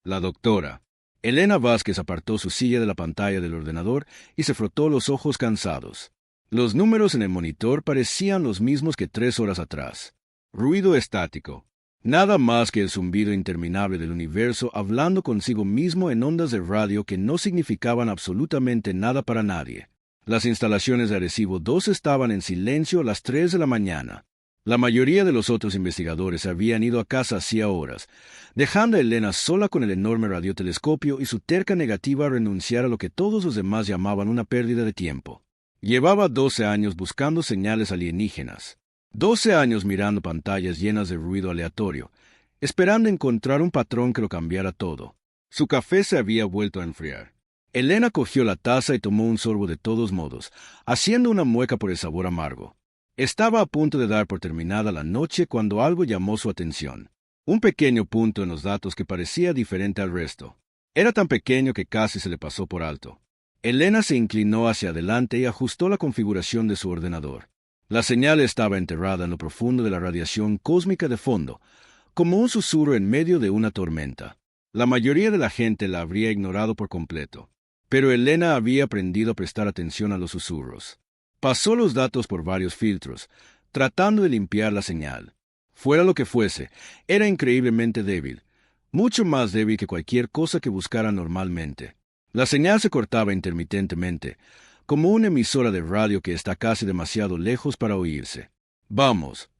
La doctora. Elena Vázquez apartó su silla de la pantalla del ordenador y se frotó los ojos cansados. Los números en el monitor parecían los mismos que 3 horas atrás. Ruido estático. Nada más que el zumbido interminable del universo hablando consigo mismo en ondas de radio que no significaban absolutamente nada para nadie. Las instalaciones de Arecibo 2 estaban en silencio a las 3 de la mañana. La mayoría de los otros investigadores habían ido a casa hacía horas, dejando a Elena sola con el enorme radiotelescopio y su terca negativa a renunciar a lo que todos los demás llamaban una pérdida de tiempo. Llevaba 12 años buscando señales alienígenas. 12 años mirando pantallas llenas de ruido aleatorio, esperando encontrar un patrón que lo cambiara todo. Su café se había vuelto a enfriar. Elena cogió la taza y tomó un sorbo de todos modos, haciendo una mueca por el sabor amargo. Estaba a punto de dar por terminada la noche cuando algo llamó su atención. Un pequeño punto en los datos que parecía diferente al resto. Era tan pequeño que casi se le pasó por alto. Elena se inclinó hacia adelante y ajustó la configuración de su ordenador. La señal estaba enterrada en lo profundo de la radiación cósmica de fondo, como un susurro en medio de una tormenta. La mayoría de la gente la habría ignorado por completo, pero Elena había aprendido a prestar atención a los susurros. Pasó los datos por varios filtros, tratando de limpiar la señal. Fuera lo que fuese, era increíblemente débil, mucho más débil que cualquier cosa que buscara normalmente. La señal se cortaba intermitentemente, como una emisora de radio que está casi demasiado lejos para oírse. «Vamos»,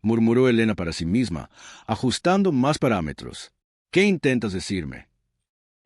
murmuró Elena para sí misma, ajustando más parámetros. «¿Qué intentas decirme?»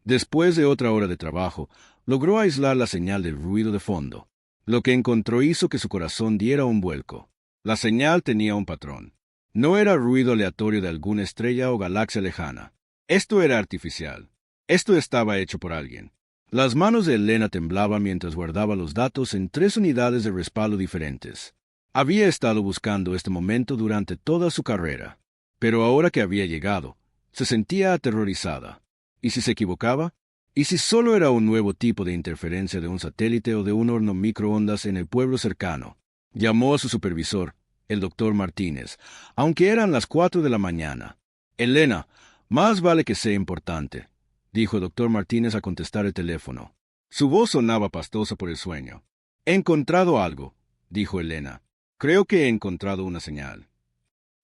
Después de otra hora de trabajo, logró aislar la señal del ruido de fondo. Lo que encontró hizo que su corazón diera un vuelco. La señal tenía un patrón. No era ruido aleatorio de alguna estrella o galaxia lejana. Esto era artificial. Esto estaba hecho por alguien. Las manos de Elena temblaban mientras guardaba los datos en 3 unidades de respaldo diferentes. Había estado buscando este momento durante toda su carrera, pero ahora que había llegado, se sentía aterrorizada. ¿Y si se equivocaba? ¿Y si solo era un nuevo tipo de interferencia de un satélite o de un horno microondas en el pueblo cercano? Llamó a su supervisor, el doctor Martínez, aunque eran las 4 de la mañana. «Elena, más vale que sea importante», dijo el doctor Martínez a contestar el teléfono. Su voz sonaba pastosa por el sueño. «He encontrado algo», dijo Elena. «Creo que he encontrado una señal».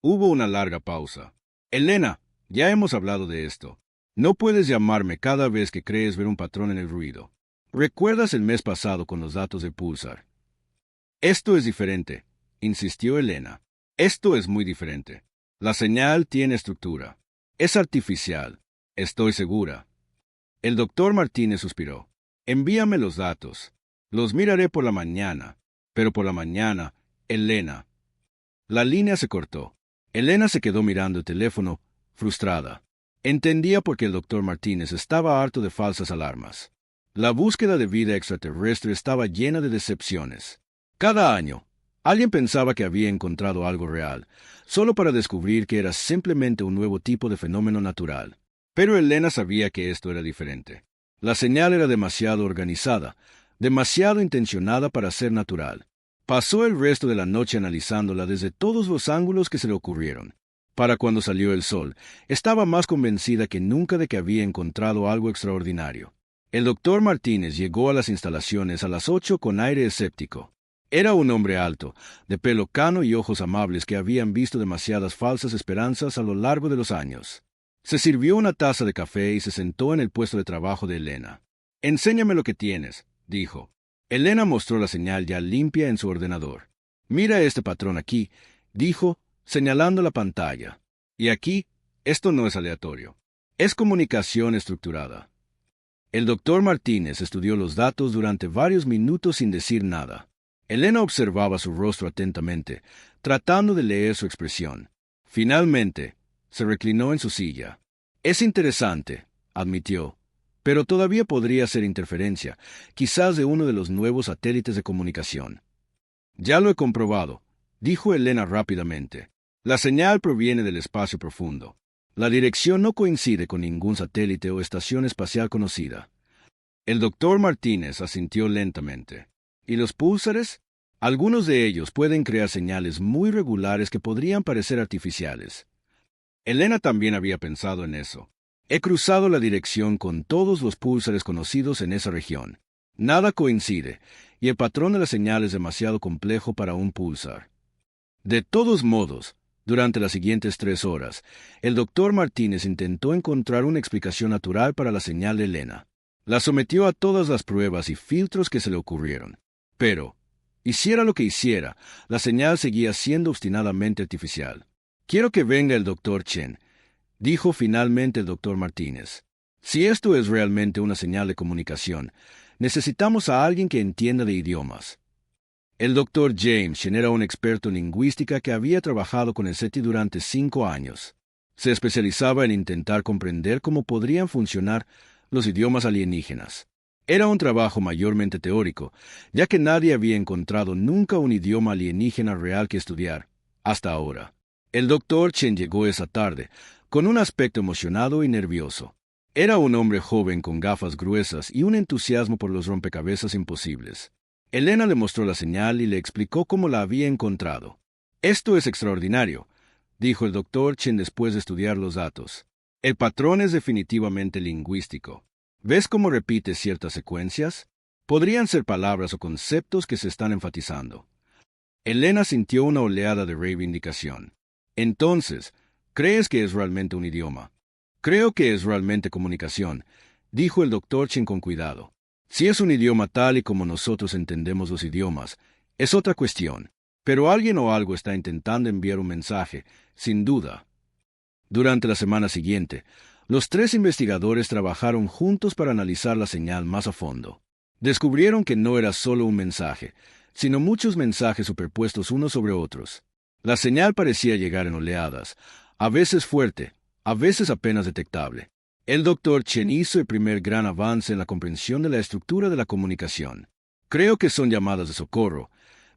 Hubo una larga pausa. «Elena, ya hemos hablado de esto. No puedes llamarme cada vez que crees ver un patrón en el ruido. ¿Recuerdas el mes pasado con los datos de Pulsar?» «Esto es diferente», insistió Elena. «Esto es muy diferente. La señal tiene estructura. Es artificial. Estoy segura». El doctor Martínez suspiró. «Envíame los datos. Los miraré por la mañana. Pero por la mañana, Elena». La línea se cortó. Elena se quedó mirando el teléfono, frustrada. Entendía por qué el doctor Martínez estaba harto de falsas alarmas. La búsqueda de vida extraterrestre estaba llena de decepciones. Cada año, alguien pensaba que había encontrado algo real, solo para descubrir que era simplemente un nuevo tipo de fenómeno natural. Pero Elena sabía que esto era diferente. La señal era demasiado organizada, demasiado intencionada para ser natural. Pasó el resto de la noche analizándola desde todos los ángulos que se le ocurrieron. Para cuando salió el sol, estaba más convencida que nunca de que había encontrado algo extraordinario. El doctor Martínez llegó a las instalaciones a las 8 con aire escéptico. Era un hombre alto, de pelo cano y ojos amables que habían visto demasiadas falsas esperanzas a lo largo de los años. Se sirvió una taza de café y se sentó en el puesto de trabajo de Elena. «Enséñame lo que tienes», dijo. Elena mostró la señal ya limpia en su ordenador. «Mira este patrón aquí», dijo, señalando la pantalla. «Y aquí, esto no es aleatorio. Es comunicación estructurada». El doctor Martínez estudió los datos durante varios minutos sin decir nada. Elena observaba su rostro atentamente, tratando de leer su expresión. Finalmente, se reclinó en su silla. «Es interesante», admitió, «pero todavía podría ser interferencia, quizás de uno de los nuevos satélites de comunicación». «Ya lo he comprobado», dijo Elena rápidamente. «La señal proviene del espacio profundo. La dirección no coincide con ningún satélite o estación espacial conocida». El doctor Martínez asintió lentamente. «¿Y los púlsares? Algunos de ellos pueden crear señales muy regulares que podrían parecer artificiales». Elena también había pensado en eso. He cruzado la dirección con todos los púlsares conocidos en esa región. Nada coincide, y el patrón de la señal es demasiado complejo para un púlsar. De todos modos, durante las siguientes 3 horas, el doctor Martínez intentó encontrar una explicación natural para la señal de Elena. La sometió a todas las pruebas y filtros que se le ocurrieron. Pero, hiciera lo que hiciera, la señal seguía siendo obstinadamente artificial. «Quiero que venga el doctor Chen», dijo finalmente el doctor Martínez. «Si esto es realmente una señal de comunicación, necesitamos a alguien que entienda de idiomas». El doctor James Chen era un experto en lingüística que había trabajado con el SETI durante 5 años. Se especializaba en intentar comprender cómo podrían funcionar los idiomas alienígenas. Era un trabajo mayormente teórico, ya que nadie había encontrado nunca un idioma alienígena real que estudiar, hasta ahora. El doctor Chen llegó esa tarde, con un aspecto emocionado y nervioso. Era un hombre joven con gafas gruesas y un entusiasmo por los rompecabezas imposibles. Elena le mostró la señal y le explicó cómo la había encontrado. «Esto es extraordinario», dijo el doctor Chen después de estudiar los datos. «El patrón es definitivamente lingüístico. ¿Ves cómo repite ciertas secuencias? Podrían ser palabras o conceptos que se están enfatizando». Elena sintió una oleada de reivindicación. «Entonces, ¿crees que es realmente un idioma?» «Creo que es realmente comunicación», dijo el doctor Chen con cuidado. «Si es un idioma tal y como nosotros entendemos los idiomas, es otra cuestión. Pero alguien o algo está intentando enviar un mensaje, sin duda». Durante la semana siguiente, los 3 investigadores trabajaron juntos para analizar la señal más a fondo. Descubrieron que no era solo un mensaje, sino muchos mensajes superpuestos unos sobre otros. La señal parecía llegar en oleadas, a veces fuerte, a veces apenas detectable. El doctor Chen hizo el primer gran avance en la comprensión de la estructura de la comunicación. «Creo que son llamadas de socorro»,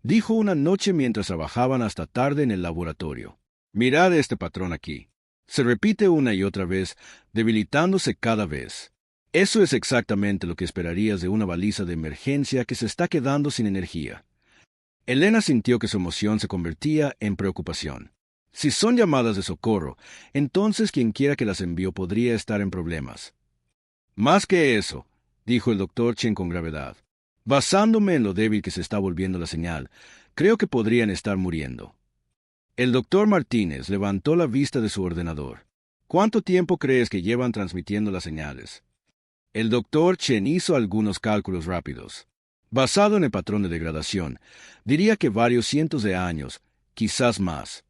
dijo una noche mientras trabajaban hasta tarde en el laboratorio. «Mirad este patrón aquí. Se repite una y otra vez, debilitándose cada vez. Eso es exactamente lo que esperarías de una baliza de emergencia que se está quedando sin energía». Elena sintió que su emoción se convertía en preocupación. Si son llamadas de socorro, entonces quienquiera que las envió podría estar en problemas. «Más que eso», dijo el doctor Chen con gravedad. «Basándome en lo débil que se está volviendo la señal, creo que podrían estar muriendo». El doctor Martínez levantó la vista de su ordenador. «¿Cuánto tiempo crees que llevan transmitiendo las señales?» El doctor Chen hizo algunos cálculos rápidos. Basado en el patrón de degradación, diría que varios cientos de años, quizás más.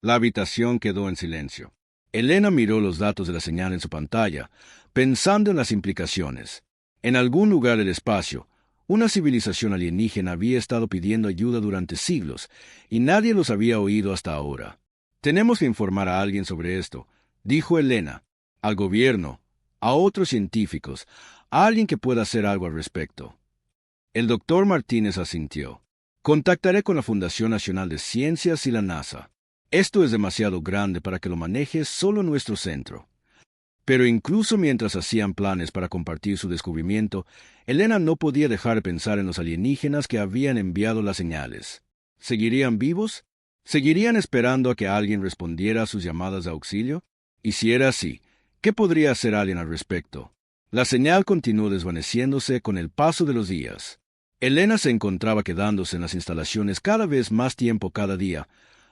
La habitación quedó en silencio. Elena miró los datos de la señal en su pantalla, pensando en las implicaciones. En algún lugar del espacio, una civilización alienígena había estado pidiendo ayuda durante siglos, y nadie los había oído hasta ahora. «Tenemos que informar a alguien sobre esto», dijo Elena. «Al gobierno, a otros científicos, a alguien que pueda hacer algo al respecto». El doctor Martínez asintió. «Contactaré con la Fundación Nacional de Ciencias y la NASA. Esto es demasiado grande para que lo maneje solo nuestro centro». Pero incluso mientras hacían planes para compartir su descubrimiento, Elena no podía dejar de pensar en los alienígenas que habían enviado las señales. ¿Seguirían vivos? ¿Seguirían esperando a que alguien respondiera a sus llamadas de auxilio? Y si era así, ¿qué podría hacer alguien al respecto? La señal continuó desvaneciéndose con el paso de los días. Elena se encontraba quedándose en las instalaciones cada vez más tiempo cada día,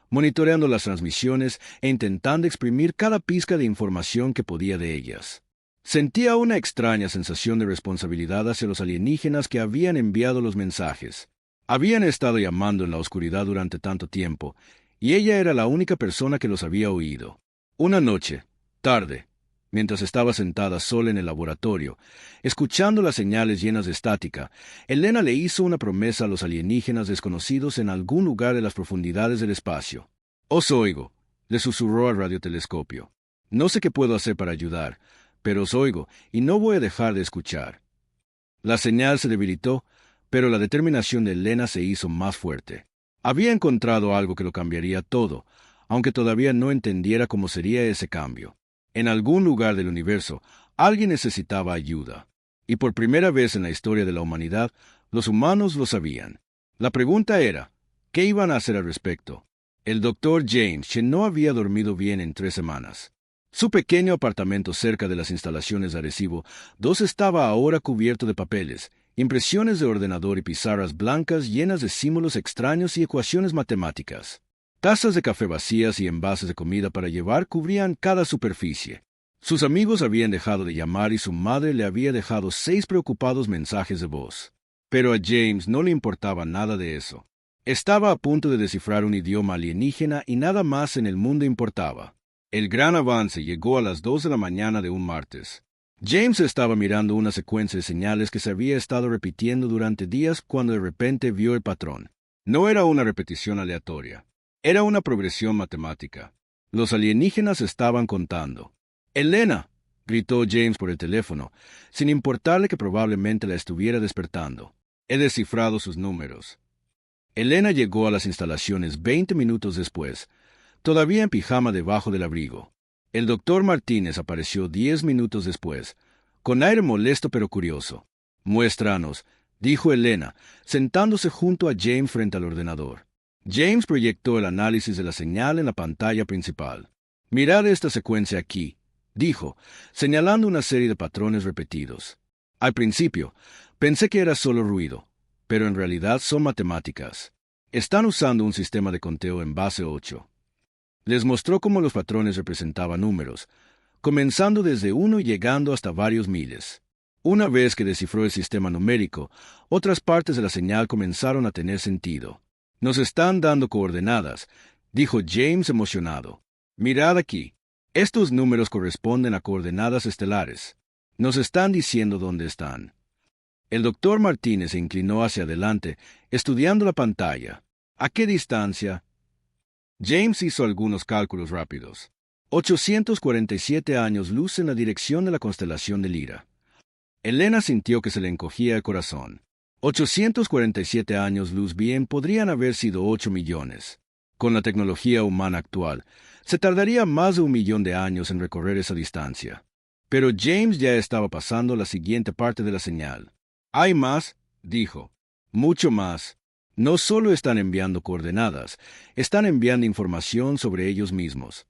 monitoreando las transmisiones e intentando exprimir cada pizca de información que podía de ellas. Sentía una extraña sensación de responsabilidad hacia los alienígenas que habían enviado los mensajes. Habían estado llamando en la oscuridad durante tanto tiempo, y ella era la única persona que los había oído. Una noche, tarde, mientras estaba sentada sola en el laboratorio, escuchando las señales llenas de estática, Elena le hizo una promesa a los alienígenas desconocidos en algún lugar de las profundidades del espacio. «Os oigo», le susurró al radiotelescopio. «No sé qué puedo hacer para ayudar, pero os oigo y no voy a dejar de escuchar». La señal se debilitó, pero la determinación de Elena se hizo más fuerte. Había encontrado algo que lo cambiaría todo, aunque todavía no entendiera cómo sería ese cambio. En algún lugar del universo, alguien necesitaba ayuda. Y por primera vez en la historia de la humanidad, los humanos lo sabían. La pregunta era, ¿qué iban a hacer al respecto? El doctor James Chen no había dormido bien en 3 semanas. Su pequeño apartamento cerca de las instalaciones de Arecibo 2 estaba ahora cubierto de papeles, impresiones de ordenador y pizarras blancas llenas de símbolos extraños y ecuaciones matemáticas. Tazas de café vacías y envases de comida para llevar cubrían cada superficie. Sus amigos habían dejado de llamar y su madre le había dejado 6 preocupados mensajes de voz. Pero a James no le importaba nada de eso. Estaba a punto de descifrar un idioma alienígena y nada más en el mundo importaba. El gran avance llegó a las 2 de la mañana de un martes. James estaba mirando una secuencia de señales que se había estado repitiendo durante días cuando de repente vio el patrón. No era una repetición aleatoria. Era una progresión matemática. Los alienígenas estaban contando. «¡Elena!», gritó James por el teléfono, sin importarle que probablemente la estuviera despertando. «He descifrado sus números». Elena llegó a las instalaciones 20 minutos después, todavía en pijama debajo del abrigo. El doctor Martínez apareció 10 minutos después, con aire molesto pero curioso. «Muéstranos», dijo Elena, sentándose junto a James frente al ordenador. James proyectó el análisis de la señal en la pantalla principal. «Mirad esta secuencia aquí», dijo, señalando una serie de patrones repetidos. Al principio, pensé que era solo ruido, pero en realidad son matemáticas. Están usando un sistema de conteo en base 8. Les mostró cómo los patrones representaban números, comenzando desde 1 y llegando hasta varios miles. Una vez que descifró el sistema numérico, otras partes de la señal comenzaron a tener sentido. «Nos están dando coordenadas», dijo James emocionado. «Mirad aquí. Estos números corresponden a coordenadas estelares. Nos están diciendo dónde están». El doctor Martínez se inclinó hacia adelante, estudiando la pantalla. «¿A qué distancia?» James hizo algunos cálculos rápidos. 847 años luz en la dirección de la constelación de Lira. Elena sintió que se le encogía el corazón. 847 años luz bien podrían haber sido 8 millones. Con la tecnología humana actual, se tardaría más de 1 millón de años en recorrer esa distancia. Pero James ya estaba pasando la siguiente parte de la señal. «Hay más», dijo. «Mucho más. No solo están enviando coordenadas, están enviando información sobre ellos mismos».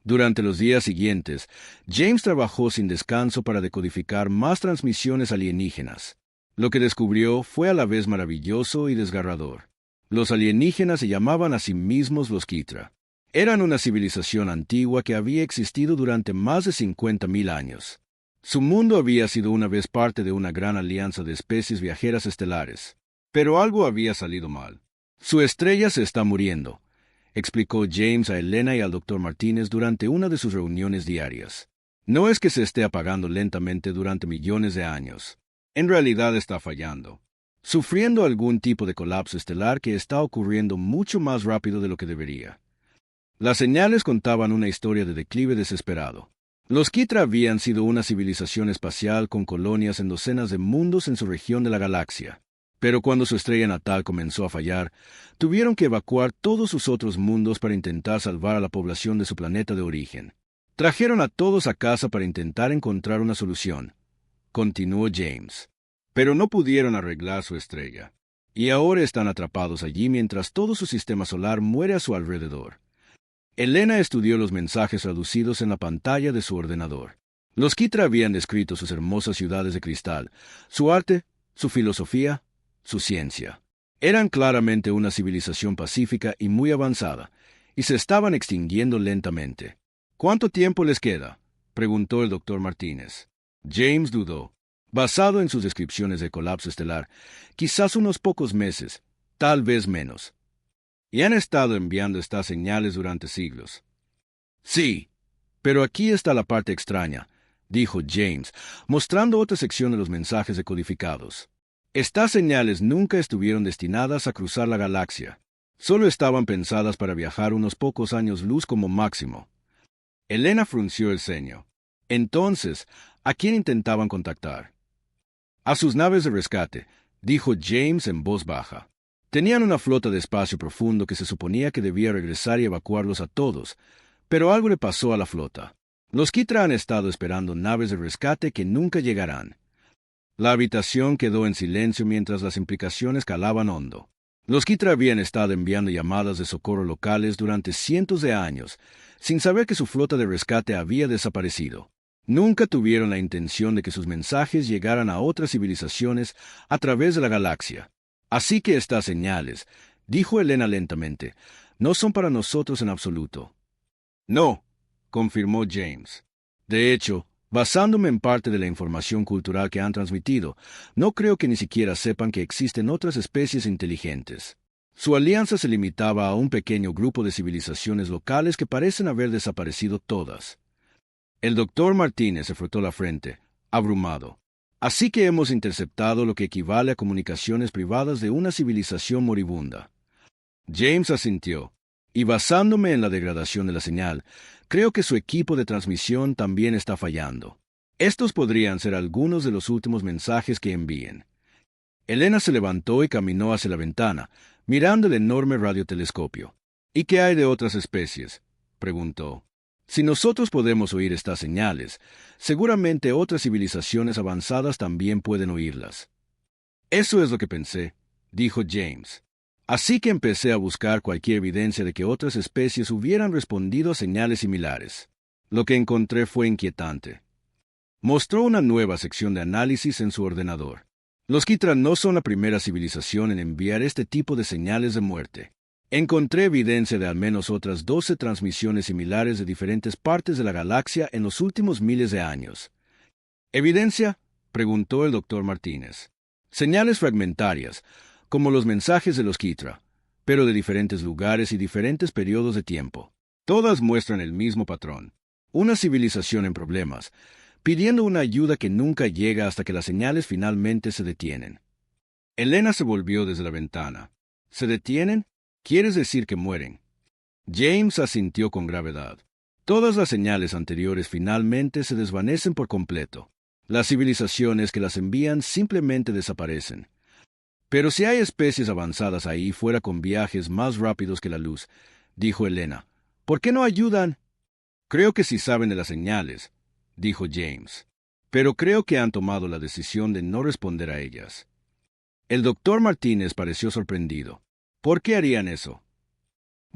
Durante los días siguientes, James trabajó sin descanso para decodificar más transmisiones alienígenas. Lo que descubrió fue a la vez maravilloso y desgarrador. Los alienígenas se llamaban a sí mismos los Kithra. Eran una civilización antigua que había existido durante más de 50.000 años. Su mundo había sido una vez parte de una gran alianza de especies viajeras estelares. Pero algo había salido mal. «Su estrella se está muriendo», explicó James a Elena y al doctor Martínez durante una de sus reuniones diarias. «No es que se esté apagando lentamente durante millones de años. En realidad está fallando, sufriendo algún tipo de colapso estelar que está ocurriendo mucho más rápido de lo que debería». Las señales contaban una historia de declive desesperado. Los Kithra habían sido una civilización espacial con colonias en docenas de mundos en su región de la galaxia. Pero cuando su estrella natal comenzó a fallar, tuvieron que evacuar todos sus otros mundos para intentar salvar a la población de su planeta de origen. «Trajeron a todos a casa para intentar encontrar una solución», continuó James. «Pero no pudieron arreglar su estrella. Y ahora están atrapados allí mientras todo su sistema solar muere a su alrededor». Elena estudió los mensajes traducidos en la pantalla de su ordenador. Los Kithra habían descrito sus hermosas ciudades de cristal, su arte, su filosofía, su ciencia. Eran claramente una civilización pacífica y muy avanzada, y se estaban extinguiendo lentamente. «¿Cuánto tiempo les queda?», preguntó el doctor Martínez. James dudó. Basado en sus descripciones de colapso estelar, quizás unos pocos meses, tal vez menos. «Y han estado enviando estas señales durante siglos». «Sí, pero aquí está la parte extraña», dijo James, mostrando otra sección de los mensajes decodificados. «Estas señales nunca estuvieron destinadas a cruzar la galaxia. Solo estaban pensadas para viajar unos pocos años luz como máximo». Elena frunció el ceño. Entonces, ¿a quién intentaban contactar? «A sus naves de rescate», dijo James en voz baja. Tenían una flota de espacio profundo que se suponía que debía regresar y evacuarlos a todos, pero algo le pasó a la flota. Los Kithra han estado esperando naves de rescate que nunca llegarán. La habitación quedó en silencio mientras las implicaciones calaban hondo. Los Kithra habían estado enviando llamadas de socorro locales durante cientos de años, sin saber que su flota de rescate había desaparecido. Nunca tuvieron la intención de que sus mensajes llegaran a otras civilizaciones a través de la galaxia. Así que estas señales, dijo Elena lentamente, no son para nosotros en absoluto. No, confirmó James. De hecho, basándome en parte de la información cultural que han transmitido, no creo que ni siquiera sepan que existen otras especies inteligentes. Su alianza se limitaba a un pequeño grupo de civilizaciones locales que parecen haber desaparecido todas. El doctor Martínez se frotó la frente, abrumado. Así que hemos interceptado lo que equivale a comunicaciones privadas de una civilización moribunda. James asintió, y basándome en la degradación de la señal, creo que su equipo de transmisión también está fallando. Estos podrían ser algunos de los últimos mensajes que envíen. Elena se levantó y caminó hacia la ventana, mirando el enorme radiotelescopio. ¿Y qué hay de otras especies?, preguntó. Si nosotros podemos oír estas señales, seguramente otras civilizaciones avanzadas también pueden oírlas. Eso es lo que pensé, dijo James. Así que empecé a buscar cualquier evidencia de que otras especies hubieran respondido a señales similares. Lo que encontré fue inquietante. Mostró una nueva sección de análisis en su ordenador. Los Kithra no son la primera civilización en enviar este tipo de señales de muerte. Encontré evidencia de al menos otras 12 transmisiones similares de diferentes partes de la galaxia en los últimos miles de años. ¿Evidencia?, preguntó el doctor Martínez. Señales fragmentarias, como los mensajes de los Kithra, pero de diferentes lugares y diferentes periodos de tiempo. Todas muestran el mismo patrón. Una civilización en problemas, pidiendo una ayuda que nunca llega hasta que las señales finalmente se detienen. Elena se volvió desde la ventana. ¿Se detienen? ¿Quieres decir que mueren? James asintió con gravedad. Todas las señales anteriores finalmente se desvanecen por completo. Las civilizaciones que las envían simplemente desaparecen. Pero si hay especies avanzadas ahí fuera con viajes más rápidos que la luz, dijo Elena, ¿por qué no ayudan? Creo que sí saben de las señales, dijo James, pero creo que han tomado la decisión de no responder a ellas. El doctor Martínez pareció sorprendido. ¿Por qué harían eso?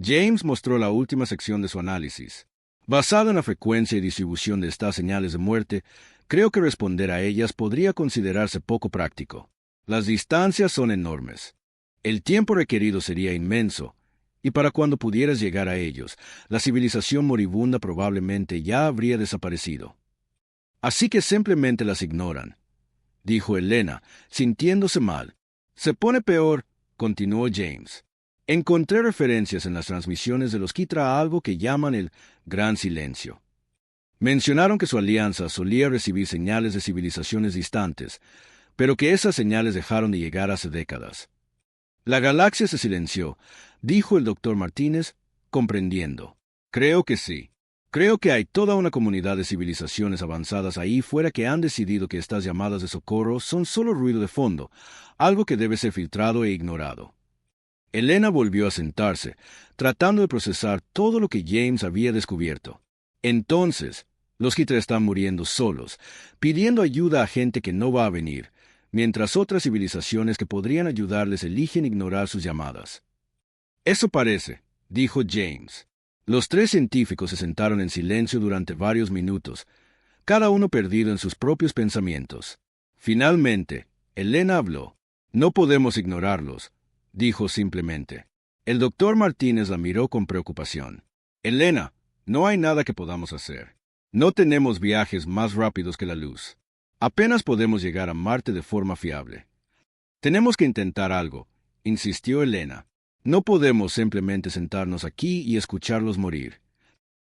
James mostró la última sección de su análisis. Basado en la frecuencia y distribución de estas señales de muerte, creo que responder a ellas podría considerarse poco práctico. Las distancias son enormes. El tiempo requerido sería inmenso, y para cuando pudieras llegar a ellos, la civilización moribunda probablemente ya habría desaparecido. Así que simplemente las ignoran, dijo Elena, sintiéndose mal. Se pone peor, continuó James. Encontré referencias en las transmisiones de los Kithra a algo que llaman el Gran Silencio. Mencionaron que su alianza solía recibir señales de civilizaciones distantes, pero que esas señales dejaron de llegar hace décadas. La galaxia se silenció, dijo el doctor Martínez, comprendiendo. Creo que sí. Creo que hay toda una comunidad de civilizaciones avanzadas ahí fuera que han decidido que estas llamadas de socorro son solo ruido de fondo, algo que debe ser filtrado e ignorado. Elena volvió a sentarse, tratando de procesar todo lo que James había descubierto. Entonces, los Kithra están muriendo solos, pidiendo ayuda a gente que no va a venir, mientras otras civilizaciones que podrían ayudarles eligen ignorar sus llamadas. Eso parece, dijo James. Los tres científicos se sentaron en silencio durante varios minutos, cada uno perdido en sus propios pensamientos. Finalmente, Elena habló. No podemos ignorarlos, dijo simplemente. El doctor Martínez la miró con preocupación. Elena, no hay nada que podamos hacer. No tenemos viajes más rápidos que la luz. Apenas podemos llegar a Marte de forma fiable. Tenemos que intentar algo, insistió Elena. No podemos simplemente sentarnos aquí y escucharlos morir.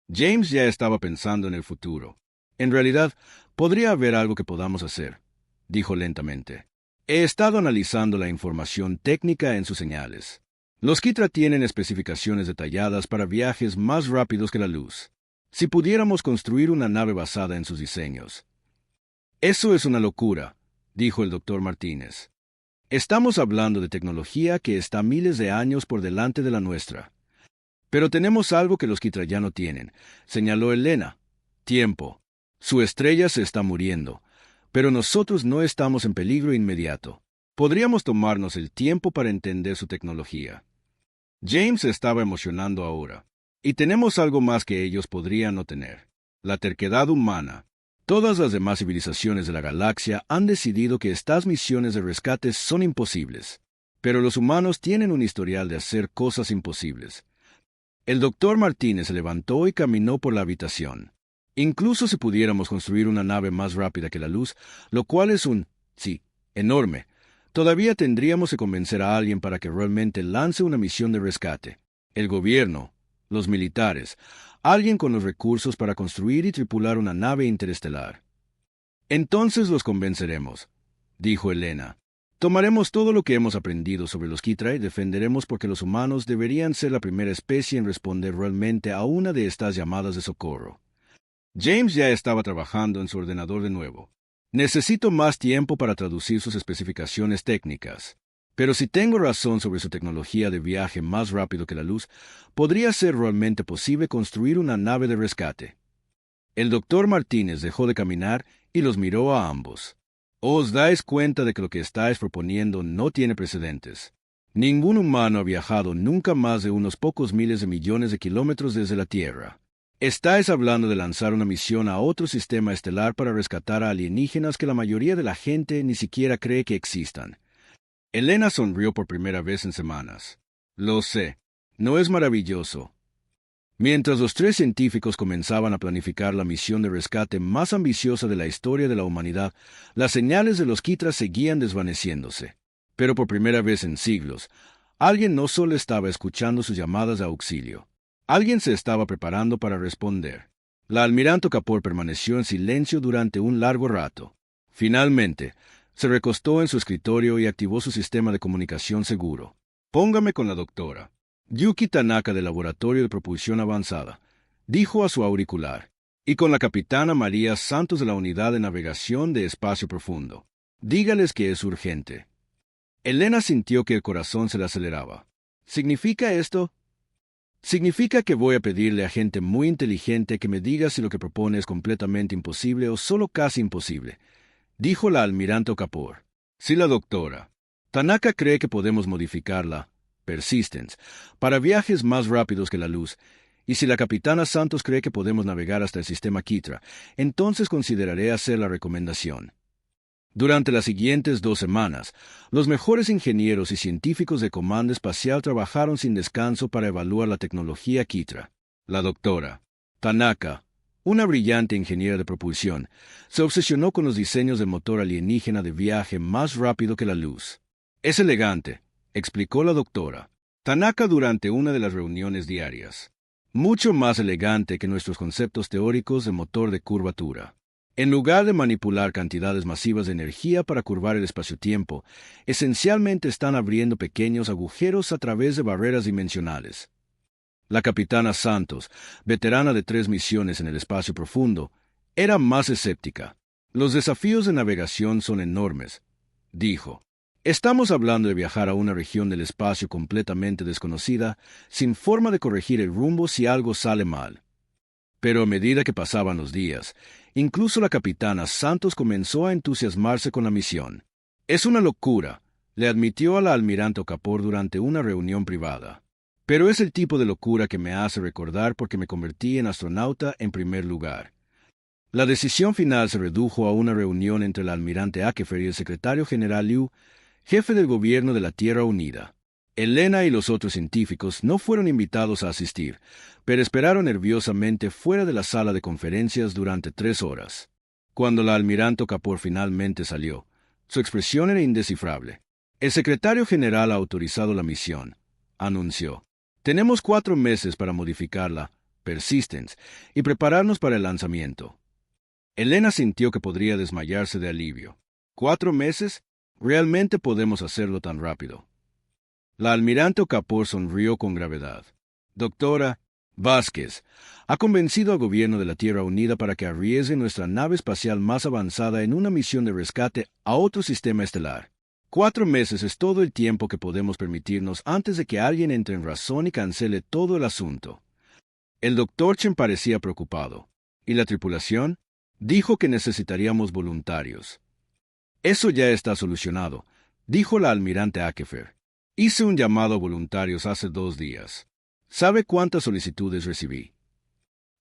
James ya estaba pensando en el futuro. En realidad, podría haber algo que podamos hacer, dijo lentamente. He estado analizando la información técnica en sus señales. Los Kithra tienen especificaciones detalladas para viajes más rápidos que la luz. Si pudiéramos construir una nave basada en sus diseños. Eso es una locura, dijo el doctor Martínez. Estamos hablando de tecnología que está miles de años por delante de la nuestra. Pero tenemos algo que los Kithra ya no tienen, señaló Elena. Tiempo. Su estrella se está muriendo, pero nosotros no estamos en peligro inmediato. Podríamos tomarnos el tiempo para entender su tecnología. James se estaba emocionando ahora. Y tenemos algo más que ellos podrían no tener: la terquedad humana. Todas las demás civilizaciones de la galaxia han decidido que estas misiones de rescate son imposibles. Pero los humanos tienen un historial de hacer cosas imposibles. El doctor Martínez se levantó y caminó por la habitación. Incluso si pudiéramos construir una nave más rápida que la luz, lo cual es enorme, todavía tendríamos que convencer a alguien para que realmente lance una misión de rescate. El gobierno, los militares, alguien con los recursos para construir y tripular una nave interestelar. Entonces los convenceremos, dijo Elena. Tomaremos todo lo que hemos aprendido sobre los Kithra y defenderemos porque los humanos deberían ser la primera especie en responder realmente a una de estas llamadas de socorro. James ya estaba trabajando en su ordenador de nuevo. Necesito más tiempo para traducir sus especificaciones técnicas. Pero si tengo razón sobre su tecnología de viaje más rápido que la luz, podría ser realmente posible construir una nave de rescate. El doctor Martínez dejó de caminar y los miró a ambos. Os dais cuenta de que lo que estáis proponiendo no tiene precedentes. Ningún humano ha viajado nunca más de unos pocos miles de millones de kilómetros desde la Tierra. Estáis hablando de lanzar una misión a otro sistema estelar para rescatar a alienígenas que la mayoría de la gente ni siquiera cree que existan. Elena sonrió por primera vez en semanas. Lo sé. ¿No es maravilloso? Mientras los tres científicos comenzaban a planificar la misión de rescate más ambiciosa de la historia de la humanidad, las señales de los Kithra seguían desvaneciéndose. Pero por primera vez en siglos, alguien no solo estaba escuchando sus llamadas de auxilio. Alguien se estaba preparando para responder. La almirante Kapoor permaneció en silencio durante un largo rato. Finalmente, se recostó en su escritorio y activó su sistema de comunicación seguro. «Póngame con la doctora Yuki Tanaka del Laboratorio de Propulsión Avanzada», dijo a su auricular, «y con la capitana María Santos de la Unidad de Navegación de Espacio Profundo. Dígales que es urgente». Elena sintió que el corazón se le aceleraba. «¿Significa esto?» «Significa que voy a pedirle a gente muy inteligente que me diga si lo que propone es completamente imposible o solo casi imposible», dijo la almirante Kapoor. «Si la doctora Tanaka cree que podemos modificarla Persistence para viajes más rápidos que la luz, y si la capitana Santos cree que podemos navegar hasta el sistema Kithra, entonces consideraré hacer la recomendación». Durante las siguientes 2 semanas, los mejores ingenieros y científicos de Comando Espacial trabajaron sin descanso para evaluar la tecnología Kithra. La doctora Tanaka, una brillante ingeniera de propulsión, se obsesionó con los diseños del motor alienígena de viaje más rápido que la luz. «Es elegante», explicó la doctora Tanaka durante una de las reuniones diarias. «Mucho más elegante que nuestros conceptos teóricos de motor de curvatura. En lugar de manipular cantidades masivas de energía para curvar el espacio-tiempo, esencialmente están abriendo pequeños agujeros a través de barreras dimensionales». La capitana Santos, veterana de 3 misiones en el espacio profundo, era más escéptica. «Los desafíos de navegación son enormes», dijo. «Estamos hablando de viajar a una región del espacio completamente desconocida, sin forma de corregir el rumbo si algo sale mal». Pero a medida que pasaban los días, incluso la capitana Santos comenzó a entusiasmarse con la misión. «Es una locura», le admitió a la almirante Kapoor durante una reunión privada. «Pero es el tipo de locura que me hace recordar por qué me convertí en astronauta en primer lugar». La decisión final se redujo a una reunión entre el almirante Akefer y el secretario general Liu, jefe del gobierno de la Tierra Unida. Elena y los otros científicos no fueron invitados a asistir, pero esperaron nerviosamente fuera de la sala de conferencias durante 3 horas. Cuando la almirante Kapoor finalmente salió, su expresión era indescifrable. «El secretario general ha autorizado la misión», anunció. «Tenemos 4 meses para modificarla Persistence y prepararnos para el lanzamiento». Elena sintió que podría desmayarse de alivio. «¿4 meses? ¿Realmente podemos hacerlo tan rápido?». La almirante Kapoor sonrió con gravedad. «Doctora Vázquez ha convencido al gobierno de la Tierra Unida para que arriesgue nuestra nave espacial más avanzada en una misión de rescate a otro sistema estelar. 4 meses es todo el tiempo que podemos permitirnos antes de que alguien entre en razón y cancele todo el asunto». El doctor Chen parecía preocupado. «¿Y la tripulación?». Dijo que necesitaríamos voluntarios. «Eso ya está solucionado», dijo la almirante Akefer. «Hice un llamado a voluntarios hace 2 días». ¿Sabe cuántas solicitudes recibí?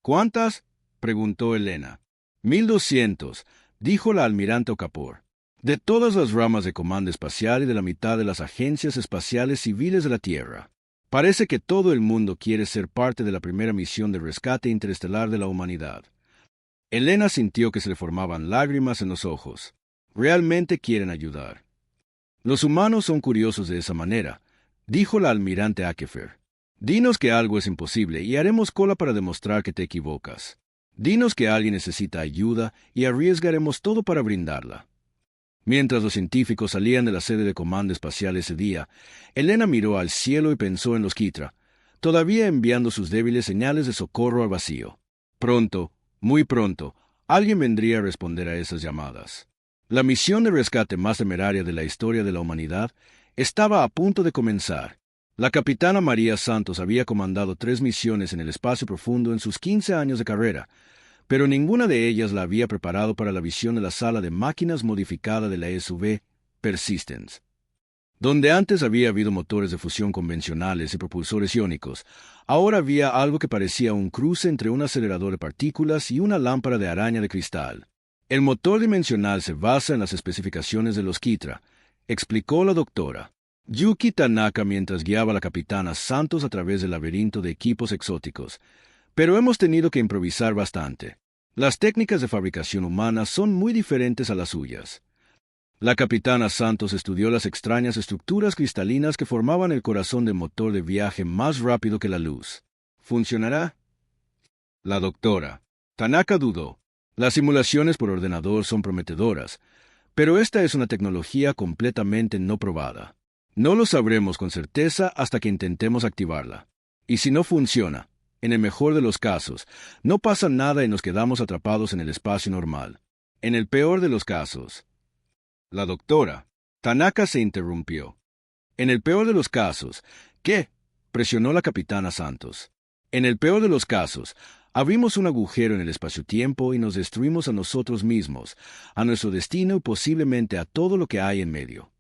¿Cuántas? Preguntó Elena. 1200, dijo la almirante Okafor. De todas las ramas de comando espacial y de la mitad de las agencias espaciales civiles de la Tierra. Parece que todo el mundo quiere ser parte de la primera misión de rescate interestelar de la humanidad. Elena sintió que se le formaban lágrimas en los ojos. Realmente quieren ayudar. Los humanos son curiosos de esa manera, dijo la almirante Okafor. Dinos que algo es imposible y haremos cola para demostrar que te equivocas. Dinos que alguien necesita ayuda y arriesgaremos todo para brindarla. Mientras los científicos salían de la sede de comando espacial ese día, Elena miró al cielo y pensó en los Kithra, todavía enviando sus débiles señales de socorro al vacío. Pronto, muy pronto, alguien vendría a responder a esas llamadas. La misión de rescate más temeraria de la historia de la humanidad estaba a punto de comenzar. La capitana María Santos había comandado 3 misiones en el espacio profundo en sus 15 años de carrera, pero ninguna de ellas la había preparado para la visión de la sala de máquinas modificada de la SUV Persistence. Donde antes había habido motores de fusión convencionales y propulsores iónicos, ahora había algo que parecía un cruce entre un acelerador de partículas y una lámpara de araña de cristal. El motor dimensional se basa en las especificaciones de los Kithra, explicó la doctora Yuki Tanaka mientras guiaba a la capitana Santos a través del laberinto de equipos exóticos. Pero hemos tenido que improvisar bastante. Las técnicas de fabricación humana son muy diferentes a las suyas. La capitana Santos estudió las extrañas estructuras cristalinas que formaban el corazón del motor de viaje más rápido que la luz. ¿Funcionará? La doctora Tanaka dudó. Las simulaciones por ordenador son prometedoras, pero esta es una tecnología completamente no probada. No lo sabremos con certeza hasta que intentemos activarla. Y si no funciona, en el mejor de los casos, no pasa nada y nos quedamos atrapados en el espacio normal. En el peor de los casos... La doctora Tanaka se interrumpió. En el peor de los casos, ¿qué? Presionó la capitana Santos. En el peor de los casos, abrimos un agujero en el espacio-tiempo y nos destruimos a nosotros mismos, a nuestro destino y posiblemente a todo lo que hay en medio.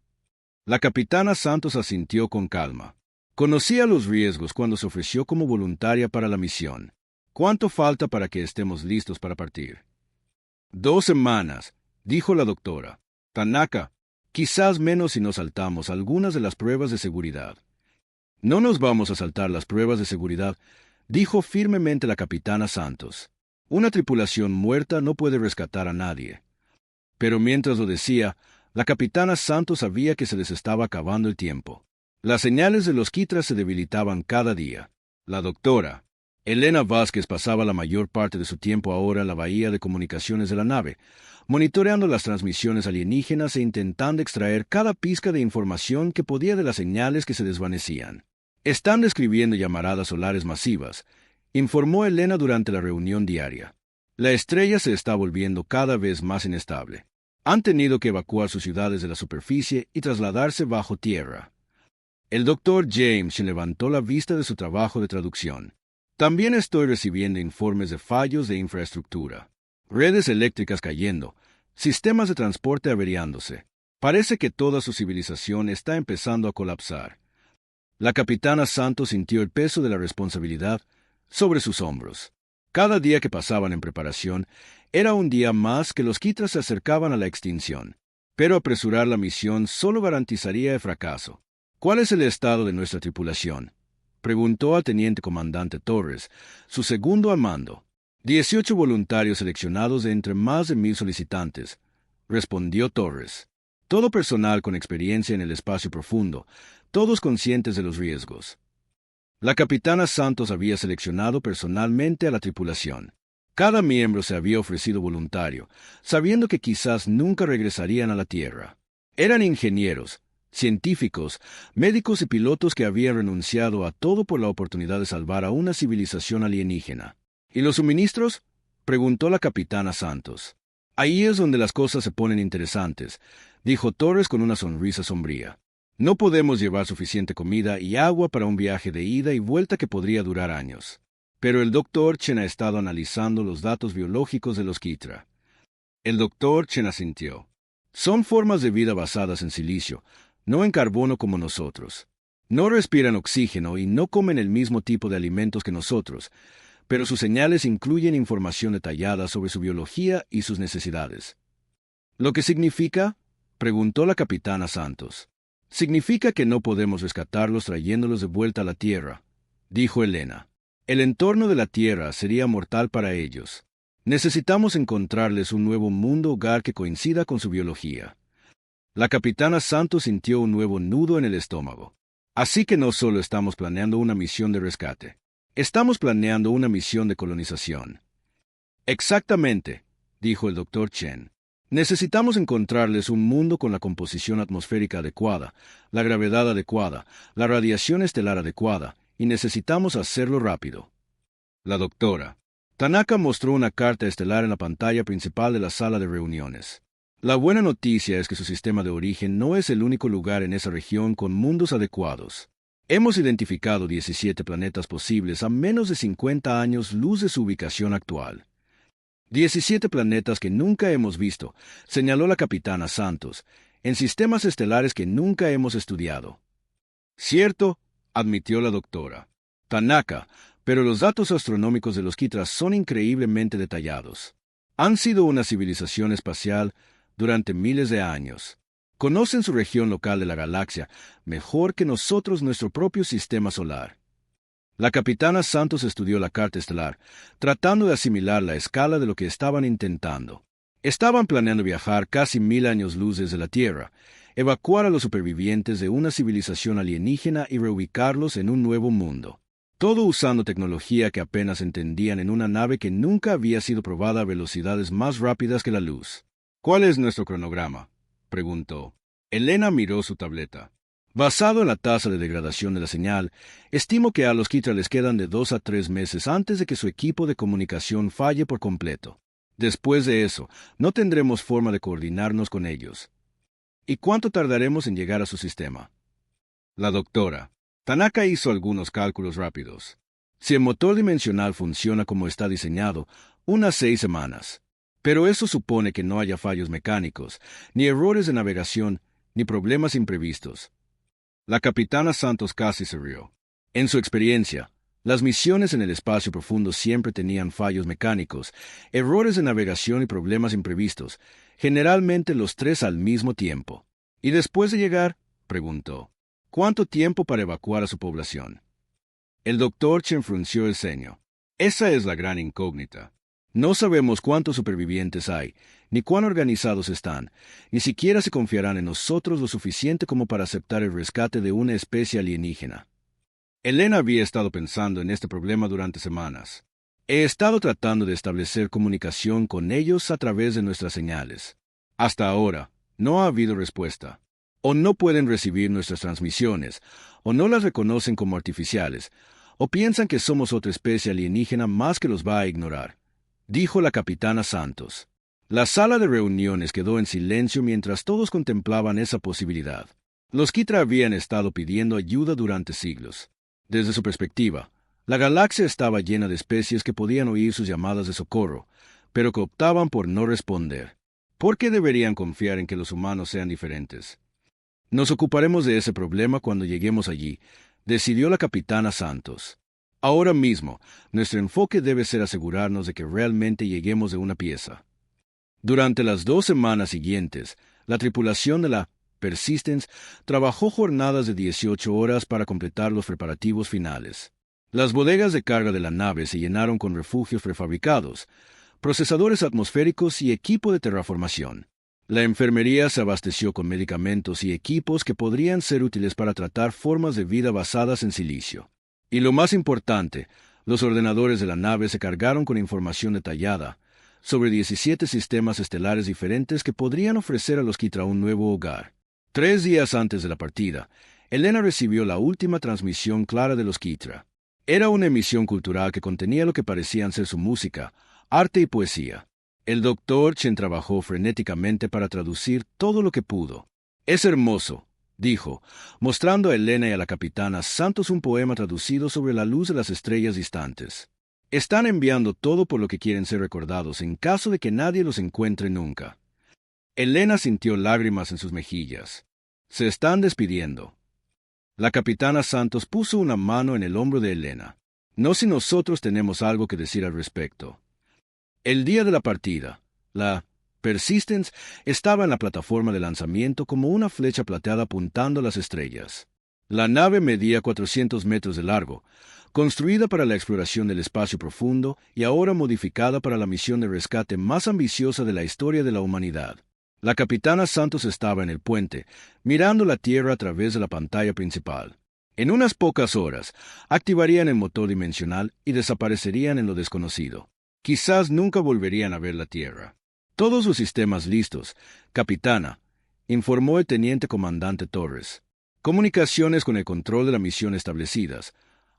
La capitana Santos asintió con calma. Conocía los riesgos cuando se ofreció como voluntaria para la misión. ¿Cuánto falta para que estemos listos para partir? 2 semanas, dijo la doctora Tanaka. Quizás menos si nos saltamos algunas de las pruebas de seguridad. No nos vamos a saltar las pruebas de seguridad, dijo firmemente la capitana Santos. Una tripulación muerta no puede rescatar a nadie. Pero mientras lo decía, la capitana Santos sabía que se les estaba acabando el tiempo. Las señales de los Kithra se debilitaban cada día. La doctora Elena Vázquez pasaba la mayor parte de su tiempo ahora en la bahía de comunicaciones de la nave, monitoreando las transmisiones alienígenas e intentando extraer cada pizca de información que podía de las señales que se desvanecían. Están describiendo llamaradas solares masivas, informó Elena durante la reunión diaria. La estrella se está volviendo cada vez más inestable. Han tenido que evacuar sus ciudades de la superficie y trasladarse bajo tierra. El doctor James levantó la vista de su trabajo de traducción. También estoy recibiendo informes de fallos de infraestructura. Redes eléctricas cayendo, sistemas de transporte averiándose. Parece que toda su civilización está empezando a colapsar. La capitana Santos sintió el peso de la responsabilidad sobre sus hombros. Cada día que pasaban en preparación era un día más que los Kithra se acercaban a la extinción. Pero apresurar la misión solo garantizaría el fracaso. ¿Cuál es el estado de nuestra tripulación?, preguntó al teniente comandante Torres, su segundo al mando. 18 voluntarios seleccionados de entre más de 1000 solicitantes, respondió Torres. Todo personal con experiencia en el espacio profundo, todos conscientes de los riesgos. La capitana Santos había seleccionado personalmente a la tripulación. Cada miembro se había ofrecido voluntario, sabiendo que quizás nunca regresarían a la Tierra. Eran ingenieros, científicos, médicos y pilotos que habían renunciado a todo por la oportunidad de salvar a una civilización alienígena. ¿Y los suministros?, preguntó la capitana Santos. Ahí es donde las cosas se ponen interesantes, dijo Torres con una sonrisa sombría. No podemos llevar suficiente comida y agua para un viaje de ida y vuelta que podría durar años. Pero el Dr. Chen ha estado analizando los datos biológicos de los Kithra. El Dr. Chen asintió. Son formas de vida basadas en silicio, no en carbono como nosotros. No respiran oxígeno y no comen el mismo tipo de alimentos que nosotros, pero sus señales incluyen información detallada sobre su biología y sus necesidades. ¿Lo que significa? Preguntó la capitana Santos. Significa que no podemos rescatarlos trayéndolos de vuelta a la Tierra, dijo Elena. El entorno de la Tierra sería mortal para ellos. Necesitamos encontrarles un nuevo mundo hogar que coincida con su biología. La capitana Santos sintió un nuevo nudo en el estómago. Así que no solo estamos planeando una misión de rescate. Estamos planeando una misión de colonización. Exactamente, dijo el doctor Chen. Necesitamos encontrarles un mundo con la composición atmosférica adecuada, la gravedad adecuada, la radiación estelar adecuada, y necesitamos hacerlo rápido. La doctora Tanaka mostró una carta estelar en la pantalla principal de la sala de reuniones. La buena noticia es que su sistema de origen no es el único lugar en esa región con mundos adecuados. Hemos identificado 17 planetas posibles a menos de 50 años luz de su ubicación actual. 17 planetas que nunca hemos visto, señaló la capitana Santos, en sistemas estelares que nunca hemos estudiado. Cierto, admitió la doctora Tanaka, pero los datos astronómicos de los Kitras son increíblemente detallados. Han sido una civilización espacial durante miles de años. Conocen su región local de la galaxia mejor que nosotros nuestro propio sistema solar. La capitana Santos estudió la carta estelar, tratando de asimilar la escala de lo que estaban intentando. Estaban planeando viajar casi 1000 años luz desde la Tierra, evacuar a los supervivientes de una civilización alienígena y reubicarlos en un nuevo mundo. Todo usando tecnología que apenas entendían en una nave que nunca había sido probada a velocidades más rápidas que la luz. ¿Cuál es nuestro cronograma?, preguntó. Elena miró su tableta. Basado en la tasa de degradación de la señal, estimo que a los Kitra les quedan de 2 a 3 meses antes de que su equipo de comunicación falle por completo. Después de eso, no tendremos forma de coordinarnos con ellos. ¿Y cuánto tardaremos en llegar a su sistema? La doctora Tanaka hizo algunos cálculos rápidos. Si el motor dimensional funciona como está diseñado, unas 6 semanas. Pero eso supone que no haya fallos mecánicos, ni errores de navegación, ni problemas imprevistos. La capitana Santos casi se rió. En su experiencia, las misiones en el espacio profundo siempre tenían fallos mecánicos, errores de navegación y problemas imprevistos, generalmente los 3 al mismo tiempo. ¿Y después de llegar?, preguntó. ¿Cuánto tiempo para evacuar a su población? El doctor Chen frunció el ceño. Esa es la gran incógnita. No sabemos cuántos supervivientes hay, ni cuán organizados están, ni siquiera se confiarán en nosotros lo suficiente como para aceptar el rescate de una especie alienígena. Elena había estado pensando en este problema durante semanas. He estado tratando de establecer comunicación con ellos a través de nuestras señales. Hasta ahora, no ha habido respuesta. O no pueden recibir nuestras transmisiones, o no las reconocen como artificiales, o piensan que somos otra especie alienígena más que los va a ignorar, dijo la capitana Santos. La sala de reuniones quedó en silencio mientras todos contemplaban esa posibilidad. Los Kitra habían estado pidiendo ayuda durante siglos. Desde su perspectiva, la galaxia estaba llena de especies que podían oír sus llamadas de socorro, pero que optaban por no responder. ¿Por qué deberían confiar en que los humanos sean diferentes? Nos ocuparemos de ese problema cuando lleguemos allí, decidió la capitana Santos. Ahora mismo, nuestro enfoque debe ser asegurarnos de que realmente lleguemos de una pieza. Durante las 2 semanas siguientes, la tripulación de la Persistence trabajó jornadas de 18 horas para completar los preparativos finales. Las bodegas de carga de la nave se llenaron con refugios prefabricados, procesadores atmosféricos y equipo de terraformación. La enfermería se abasteció con medicamentos y equipos que podrían ser útiles para tratar formas de vida basadas en silicio. Y lo más importante, los ordenadores de la nave se cargaron con información detallada sobre 17 sistemas estelares diferentes que podrían ofrecer a los Kitra un nuevo hogar. 3 días antes de la partida, Elena recibió la última transmisión clara de los Kitra. Era una emisión cultural que contenía lo que parecían ser su música, arte y poesía. El doctor Chen trabajó frenéticamente para traducir todo lo que pudo. Es hermoso, dijo, mostrando a Elena y a la capitana Santos un poema traducido sobre la luz de las estrellas distantes. Están enviando todo por lo que quieren ser recordados en caso de que nadie los encuentre nunca. Elena sintió lágrimas en sus mejillas. Se están despidiendo. La capitana Santos puso una mano en el hombro de Elena. No si nosotros tenemos algo que decir al respecto. El día de la partida, la Persistence estaba en la plataforma de lanzamiento como una flecha plateada apuntando a las estrellas. La nave medía 400 metros de largo, construida para la exploración del espacio profundo y ahora modificada para la misión de rescate más ambiciosa de la historia de la humanidad. La capitana Santos estaba en el puente, mirando la Tierra a través de la pantalla principal. En unas pocas horas, activarían el motor dimensional y desaparecerían en lo desconocido. Quizás nunca volverían a ver la Tierra. Todos sus sistemas listos, capitana, informó el teniente comandante Torres. Comunicaciones con el control de la misión establecidas,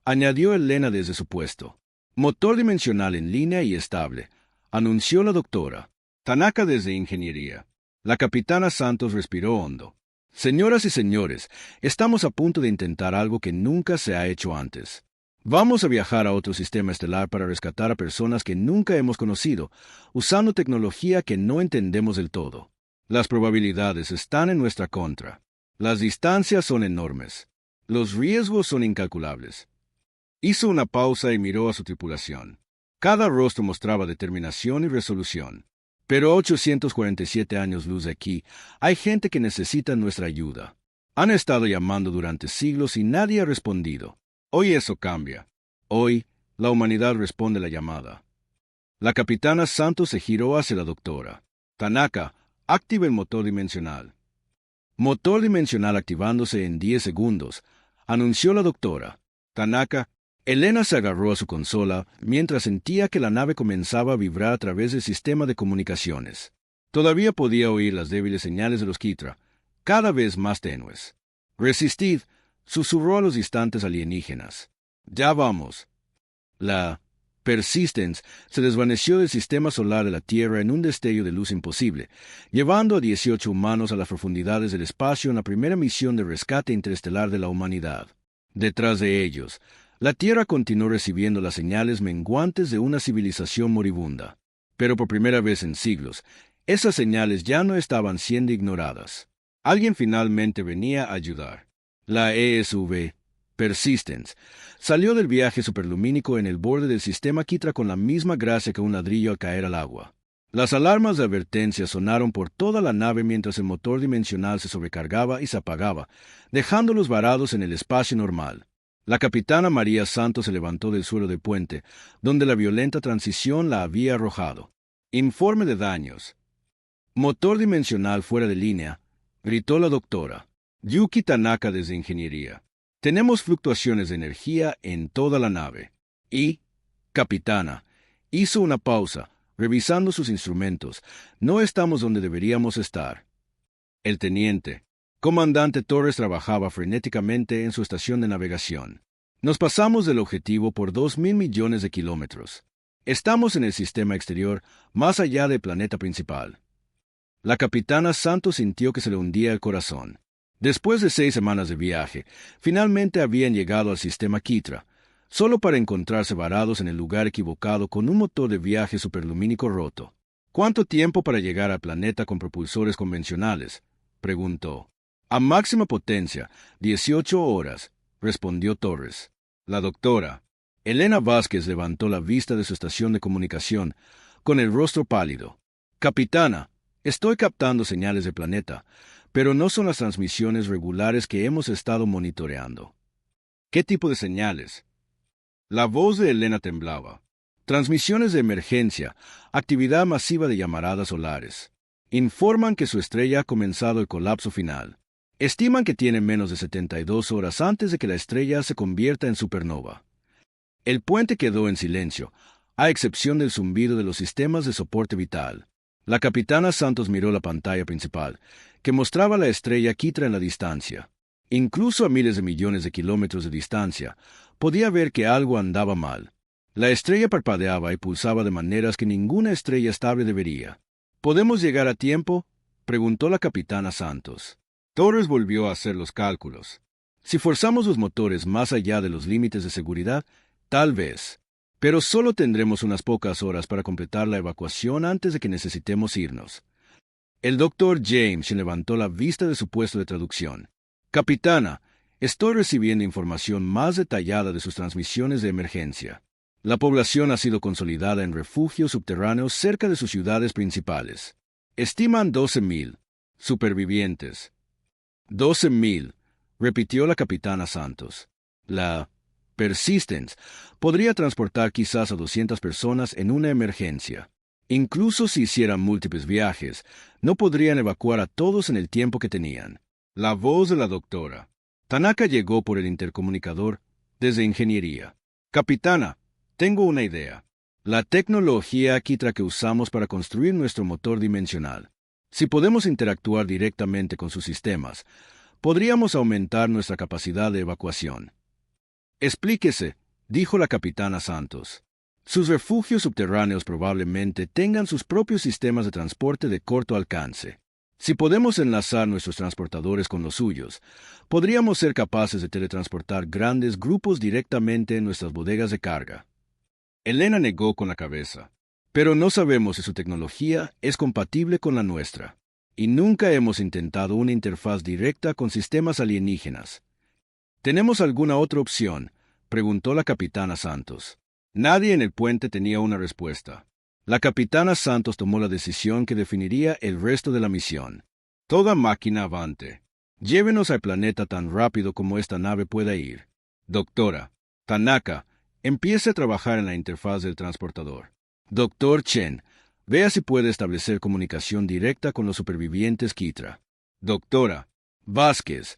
añadió Elena desde su puesto. Motor dimensional en línea y estable, anunció la doctora. Tanaka desde ingeniería. La capitana Santos respiró hondo. Señoras y señores, estamos a punto de intentar algo que nunca se ha hecho antes. Vamos a viajar a otro sistema estelar para rescatar a personas que nunca hemos conocido, usando tecnología que no entendemos del todo. Las probabilidades están en nuestra contra. Las distancias son enormes. Los riesgos son incalculables. Hizo una pausa y miró a su tripulación. Cada rostro mostraba determinación y resolución. Pero a 847 años luz de aquí, hay gente que necesita nuestra ayuda. Han estado llamando durante siglos y nadie ha respondido. Hoy eso cambia. Hoy, la humanidad responde la llamada. La capitana Santos se giró hacia la doctora. Tanaka, activa el motor dimensional. Motor dimensional activándose en 10 segundos, anunció la doctora. Tanaka, Elena se agarró a su consola mientras sentía que la nave comenzaba a vibrar a través del sistema de comunicaciones. Todavía podía oír las débiles señales de los Kitra, cada vez más tenues. Resistid, susurró a los distantes alienígenas. Ya vamos. La Persistence se desvaneció del sistema solar de la Tierra en un destello de luz imposible, llevando a 18 humanos a las profundidades del espacio en la primera misión de rescate interestelar de la humanidad. Detrás de ellos, la Tierra continuó recibiendo las señales menguantes de una civilización moribunda. Pero por primera vez en siglos, esas señales ya no estaban siendo ignoradas. Alguien finalmente venía a ayudar. La ESV Persistence salió del viaje superlumínico en el borde del sistema Kitra con la misma gracia que un ladrillo al caer al agua. Las alarmas de advertencia sonaron por toda la nave mientras el motor dimensional se sobrecargaba y se apagaba, dejándolos varados en el espacio normal. La capitana María Santos se levantó del suelo del puente, donde la violenta transición la había arrojado. Informe de daños. Motor dimensional fuera de línea, gritó la doctora. Yuki Tanaka desde ingeniería. Tenemos fluctuaciones de energía en toda la nave. Y, capitana, hizo una pausa, revisando sus instrumentos. No estamos donde deberíamos estar. El teniente, comandante Torres, trabajaba frenéticamente en su estación de navegación. Nos pasamos del objetivo por 2.000 millones de kilómetros. Estamos en el sistema exterior, más allá del planeta principal. La capitana Santos sintió que se le hundía el corazón. Después de 6 semanas de viaje, finalmente habían llegado al sistema Kitra, solo para encontrarse varados en el lugar equivocado con un motor de viaje superlumínico roto. ¿Cuánto tiempo para llegar al planeta con propulsores convencionales?, preguntó. A máxima potencia, 18 horas, respondió Torres. La doctora Elena Vázquez levantó la vista de su estación de comunicación, con el rostro pálido. Capitana, estoy captando señales del planeta, pero no son las transmisiones regulares que hemos estado monitoreando. ¿Qué tipo de señales? La voz de Elena temblaba. Transmisiones de emergencia, actividad masiva de llamaradas solares. Informan que su estrella ha comenzado el colapso final. Estiman que tiene menos de 72 horas antes de que la estrella se convierta en supernova. El puente quedó en silencio, a excepción del zumbido de los sistemas de soporte vital. La capitana Santos miró la pantalla principal, que mostraba la estrella Kitra en la distancia. Incluso a miles de millones de kilómetros de distancia, podía ver que algo andaba mal. La estrella parpadeaba y pulsaba de maneras que ninguna estrella estable debería. ¿Podemos llegar a tiempo?, preguntó la capitana Santos. Torres volvió a hacer los cálculos. Si forzamos los motores más allá de los límites de seguridad, tal vez. Pero solo tendremos unas pocas horas para completar la evacuación antes de que necesitemos irnos. El doctor James se levantó la vista de su puesto de traducción. Capitana, Estoy recibiendo información más detallada de sus transmisiones de emergencia. La población ha sido consolidada en refugios subterráneos cerca de sus ciudades principales. Estiman 12,000 supervivientes. 12,000, repitió la capitana Santos. La Persistence podría transportar quizás a 200 personas en una emergencia. Incluso si hicieran múltiples viajes, no podrían evacuar a todos en el tiempo que tenían. La voz de la doctora Tanaka llegó por el intercomunicador desde ingeniería. Capitana, tengo una idea. La tecnología Kitra que usamos para construir nuestro motor dimensional. Si podemos interactuar directamente con sus sistemas, podríamos aumentar nuestra capacidad de evacuación. Explíquese, dijo la capitana Santos. Sus refugios subterráneos probablemente tengan sus propios sistemas de transporte de corto alcance. Si podemos enlazar nuestros transportadores con los suyos, podríamos ser capaces de teletransportar grandes grupos directamente en nuestras bodegas de carga. Elena negó con la cabeza. Pero no sabemos si su tecnología es compatible con la nuestra. Y nunca hemos intentado una interfaz directa con sistemas alienígenas. ¿Tenemos alguna otra opción?, preguntó la capitana Santos. Nadie en el puente tenía una respuesta. La capitana Santos tomó la decisión que definiría el resto de la misión. Toda máquina avante. Llévenos al planeta tan rápido como esta nave pueda ir. Doctora Tanaka, empiece a trabajar en la interfaz del transportador. Doctor Chen, vea si puede establecer comunicación directa con los supervivientes Kitra. Doctora Vázquez,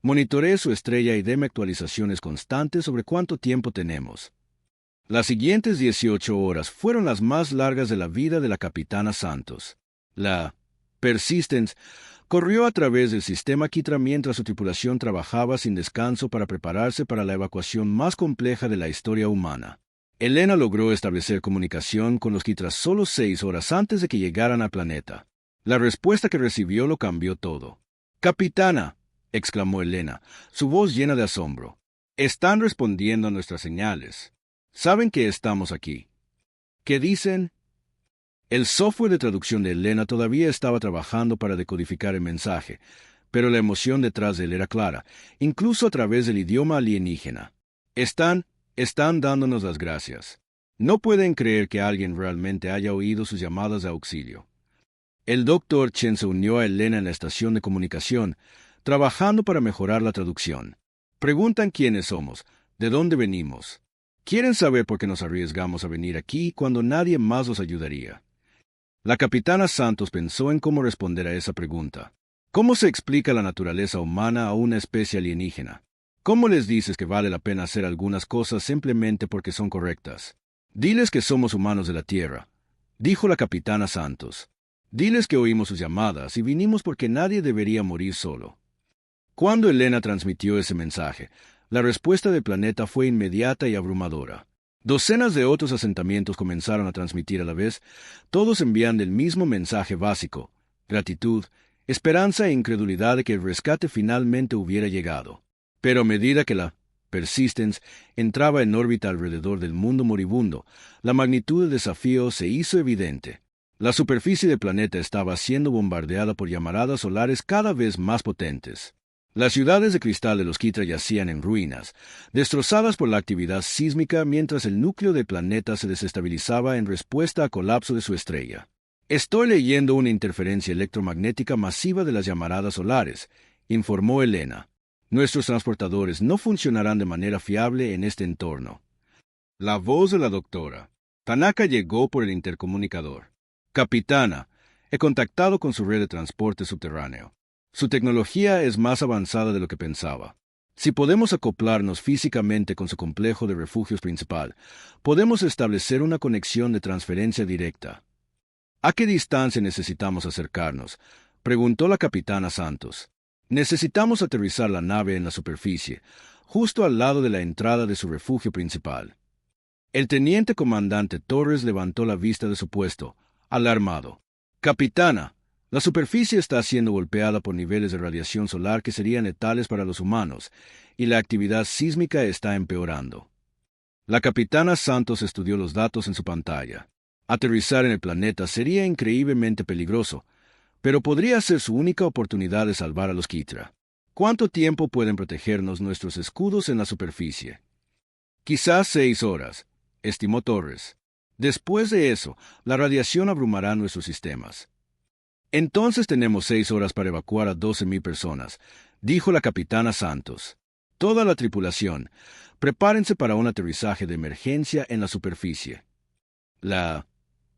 monitoree su estrella y deme actualizaciones constantes sobre cuánto tiempo tenemos. Las siguientes 18 horas fueron las más largas de la vida de la capitana Santos. La Persistence corrió a través del sistema Kitra mientras su tripulación trabajaba sin descanso para prepararse para la evacuación más compleja de la historia humana. Elena logró establecer comunicación con los Kitras solo 6 horas antes de que llegaran al planeta. La respuesta que recibió lo cambió todo. «Capitana», exclamó Elena, su voz llena de asombro. «Están respondiendo a nuestras señales. Saben que estamos aquí». «¿Qué dicen?» El software de traducción de Elena todavía estaba trabajando para decodificar el mensaje, pero la emoción detrás de él era clara, incluso a través del idioma alienígena. Están dándonos las gracias. No pueden creer que alguien realmente haya oído sus llamadas de auxilio. El doctor Chen se unió a Elena en la estación de comunicación, trabajando para mejorar la traducción. Preguntan quiénes somos, de dónde venimos. Quieren saber por qué nos arriesgamos a venir aquí cuando nadie más los ayudaría. La capitana Santos pensó en cómo responder a esa pregunta. ¿Cómo se explica la naturaleza humana a una especie alienígena? ¿Cómo les dices que vale la pena hacer algunas cosas simplemente porque son correctas? Diles que somos humanos de la Tierra, dijo la capitana Santos. Diles que oímos sus llamadas y vinimos porque nadie debería morir solo. Cuando Elena transmitió ese mensaje, la respuesta del planeta fue inmediata y abrumadora. Docenas de otros asentamientos comenzaron a transmitir a la vez, todos enviando el mismo mensaje básico: gratitud, esperanza e incredulidad de que el rescate finalmente hubiera llegado. Pero a medida que la Persistence entraba en órbita alrededor del mundo moribundo, la magnitud del desafío se hizo evidente. La superficie del planeta estaba siendo bombardeada por llamaradas solares cada vez más potentes. Las ciudades de cristal de los Kitra yacían en ruinas, destrozadas por la actividad sísmica mientras el núcleo del planeta se desestabilizaba en respuesta al colapso de su estrella. Estoy leyendo una interferencia electromagnética masiva de las llamaradas solares, informó Elena. Nuestros transportadores no funcionarán de manera fiable en este entorno. La voz de la doctora Tanaka llegó por el intercomunicador. Capitana, he contactado con su red de transporte subterráneo. Su tecnología es más avanzada de lo que pensaba. Si podemos acoplarnos físicamente con su complejo de refugios principal, podemos establecer una conexión de transferencia directa. ¿A qué distancia necesitamos acercarnos?, preguntó la capitana Santos. Necesitamos aterrizar la nave en la superficie, justo al lado de la entrada de su refugio principal. El teniente comandante Torres levantó la vista de su puesto, alarmado. «Capitana, la superficie está siendo golpeada por niveles de radiación solar que serían letales para los humanos, y la actividad sísmica está empeorando». La capitana Santos estudió los datos en su pantalla. Aterrizar en el planeta sería increíblemente peligroso, pero podría ser su única oportunidad de salvar a los Kitra. ¿Cuánto tiempo pueden protegernos nuestros escudos en la superficie? Quizás 6 horas, estimó Torres. Después de eso, la radiación abrumará nuestros sistemas. Entonces tenemos 6 horas para evacuar a 12,000 personas, dijo la capitana Santos. Toda la tripulación, prepárense para un aterrizaje de emergencia en la superficie. La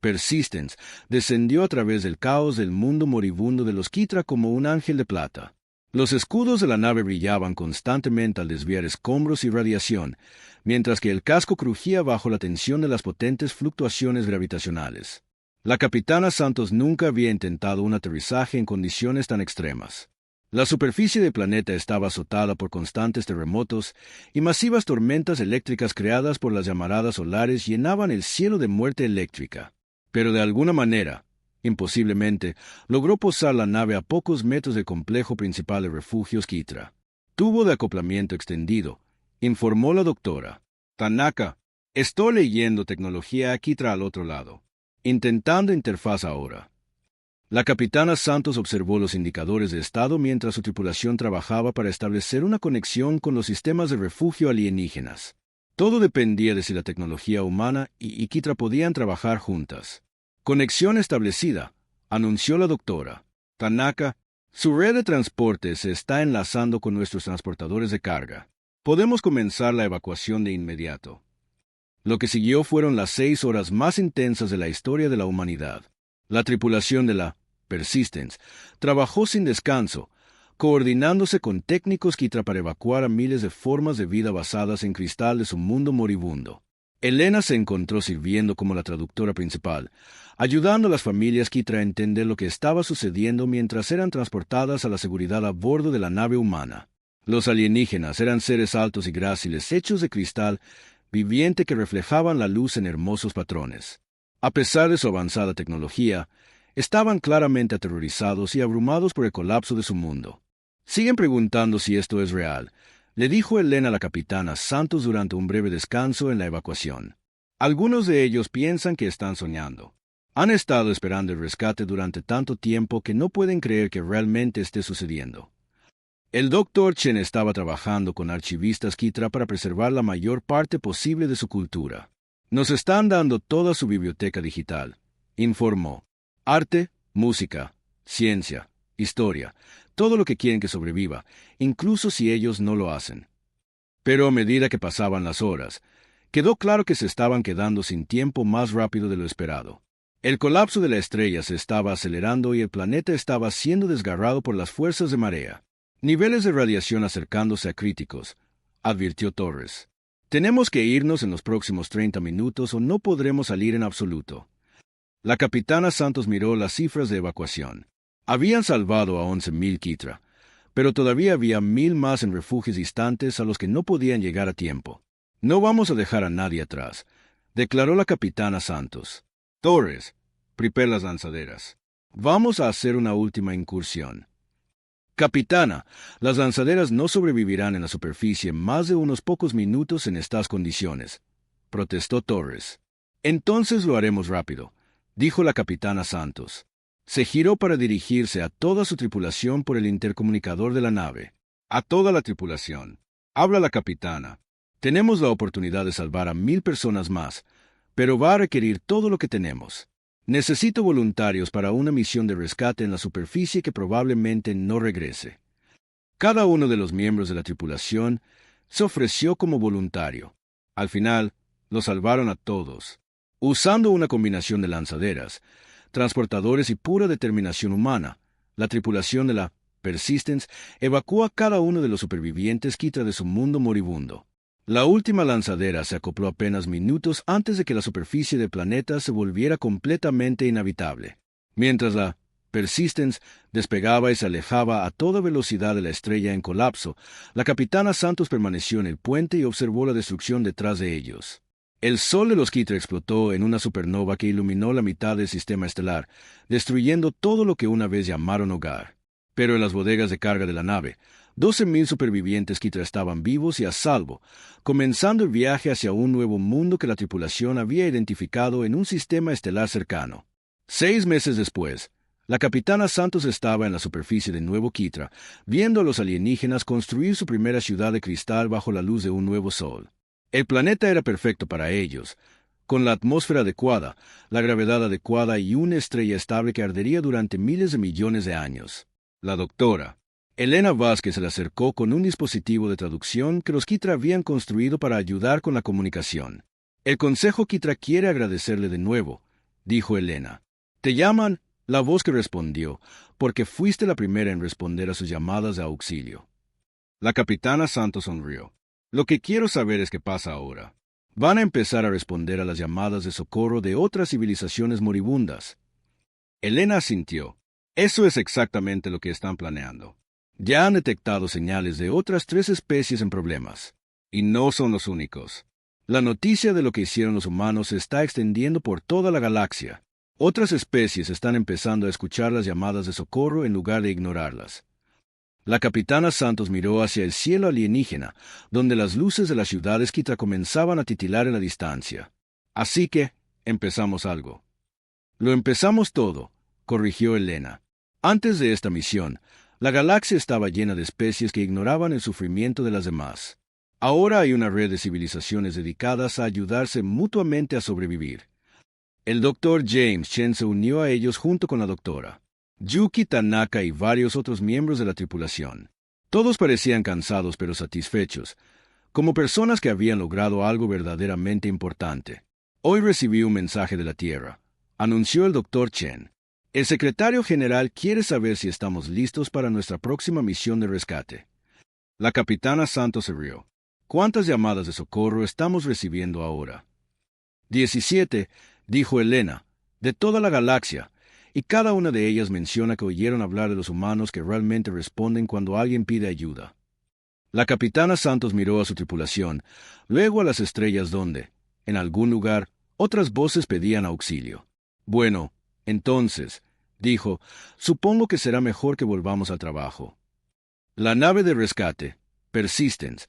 Persistence descendió a través del caos del mundo moribundo de los Kithra como un ángel de plata. Los escudos de la nave brillaban constantemente al desviar escombros y radiación, mientras que el casco crujía bajo la tensión de las potentes fluctuaciones gravitacionales. La capitana Santos nunca había intentado un aterrizaje en condiciones tan extremas. La superficie del planeta estaba azotada por constantes terremotos y masivas tormentas eléctricas creadas por las llamaradas solares llenaban el cielo de muerte eléctrica. Pero de alguna manera, imposiblemente, logró posar la nave a pocos metros del complejo principal de refugios Kithra. Tubo de acoplamiento extendido, informó la doctora. Tanaka, estoy leyendo tecnología Kithra al otro lado. Intentando interfaz ahora. La capitana Santos observó los indicadores de estado mientras su tripulación trabajaba para establecer una conexión con los sistemas de refugio alienígenas. Todo dependía de si la tecnología humana y Kithra podían trabajar juntas. Conexión establecida, anunció la doctora. Tanaka, su red de transporte se está enlazando con nuestros transportadores de carga. Podemos comenzar la evacuación de inmediato. Lo que siguió fueron las 6 horas más intensas de la historia de la humanidad. La tripulación de la Persistence trabajó sin descanso, coordinándose con técnicos Kithra para evacuar a miles de formas de vida basadas en cristal de su mundo moribundo. Elena se encontró sirviendo como la traductora principal, ayudando a las familias Kithra a entender lo que estaba sucediendo mientras eran transportadas a la seguridad a bordo de la nave humana. Los alienígenas eran seres altos y gráciles hechos de cristal viviente que reflejaban la luz en hermosos patrones. A pesar de su avanzada tecnología, estaban claramente aterrorizados y abrumados por el colapso de su mundo. Siguen preguntando si esto es real, le dijo Elena a la capitana Santos durante un breve descanso en la evacuación. Algunos de ellos piensan que están soñando. Han estado esperando el rescate durante tanto tiempo que no pueden creer que realmente esté sucediendo. El Dr. Chen estaba trabajando con archivistas Kithra para preservar la mayor parte posible de su cultura. Nos están dando toda su biblioteca digital, informó. Arte, música, ciencia, historia, todo lo que quieren que sobreviva, incluso si ellos no lo hacen. Pero a medida que pasaban las horas, quedó claro que se estaban quedando sin tiempo más rápido de lo esperado. El colapso de la estrella se estaba acelerando y el planeta estaba siendo desgarrado por las fuerzas de marea. Niveles de radiación acercándose a críticos, advirtió Torres. Tenemos que irnos en los próximos 30 minutos o no podremos salir en absoluto. La capitana Santos miró las cifras de evacuación. Habían salvado a 11,000 Kithra, pero todavía había 1,000 más en refugios distantes a los que no podían llegar a tiempo. No vamos a dejar a nadie atrás, declaró la capitana Santos. Torres, prepara las lanzaderas. Vamos a hacer una última incursión. Capitana, las lanzaderas no sobrevivirán en la superficie más de unos pocos minutos en estas condiciones, protestó Torres. Entonces lo haremos rápido, dijo la capitana Santos. Se giró para dirigirse a toda su tripulación por el intercomunicador de la nave. A toda la tripulación. Habla la capitana. Tenemos la oportunidad de salvar a 1,000 personas más, pero va a requerir todo lo que tenemos. Necesito voluntarios para una misión de rescate en la superficie que probablemente no regrese. Cada uno de los miembros de la tripulación se ofreció como voluntario. Al final, los salvaron a todos. Usando una combinación de lanzaderas, transportadores y pura determinación humana, la tripulación de la Persistence evacuó a cada uno de los supervivientes Kithra de su mundo moribundo. La última lanzadera se acopló apenas minutos antes de que la superficie del planeta se volviera completamente inhabitable. Mientras la Persistence despegaba y se alejaba a toda velocidad de la estrella en colapso, la capitana Santos permaneció en el puente y observó la destrucción detrás de ellos. El sol de los Kithra explotó en una supernova que iluminó la mitad del sistema estelar, destruyendo todo lo que una vez llamaron hogar. Pero en las bodegas de carga de la nave, 12,000 supervivientes Kithra estaban vivos y a salvo, comenzando el viaje hacia un nuevo mundo que la tripulación había identificado en un sistema estelar cercano. 6 meses después, La capitana Santos estaba en la superficie de Nuevo Quitra, viendo a los alienígenas construir su primera ciudad de cristal bajo la luz de un nuevo sol. El planeta era perfecto para ellos, con la atmósfera adecuada, la gravedad adecuada y una estrella estable que ardería durante miles de millones de años. La doctora Elena Vázquez se le acercó con un dispositivo de traducción que los Quitra habían construido para ayudar con la comunicación. El Consejo Quitra quiere agradecerle de nuevo, dijo Elena. Te llaman, la voz que respondió, porque fuiste la primera en responder a sus llamadas de auxilio. La capitana Santos sonrió. Lo que quiero saber es qué pasa ahora. Van a empezar a responder a las llamadas de socorro de otras civilizaciones moribundas. Elena asintió. Eso es exactamente lo que están planeando. Ya han detectado señales de otras 3 especies en problemas. Y no son los únicos. La noticia de lo que hicieron los humanos se está extendiendo por toda la galaxia. Otras especies están empezando a escuchar las llamadas de socorro en lugar de ignorarlas. La capitana Santos miró hacia el cielo alienígena, donde las luces de las ciudades Quitra comenzaban a titilar en la distancia. Así que, empezamos algo. Lo empezamos todo, corrigió Elena. Antes de esta misión, la galaxia estaba llena de especies que ignoraban el sufrimiento de las demás. Ahora hay una red de civilizaciones dedicadas a ayudarse mutuamente a sobrevivir. El Dr. James Chen se unió a ellos junto con la doctora Yuki Tanaka y varios otros miembros de la tripulación. Todos parecían cansados pero satisfechos, como personas que habían logrado algo verdaderamente importante. Hoy recibí un mensaje de la Tierra, anunció el Dr. Chen. El secretario general quiere saber si estamos listos para nuestra próxima misión de rescate. La capitana Santos se rió. ¿Cuántas llamadas de socorro estamos recibiendo ahora? 17, dijo Elena, de toda la galaxia, y cada una de ellas menciona que oyeron hablar de los humanos que realmente responden cuando alguien pide ayuda. La capitana Santos miró a su tripulación, luego a las estrellas donde, en algún lugar, otras voces pedían auxilio. Bueno, entonces, dijo, supongo que será mejor que volvamos al trabajo. La nave de rescate, Persistence,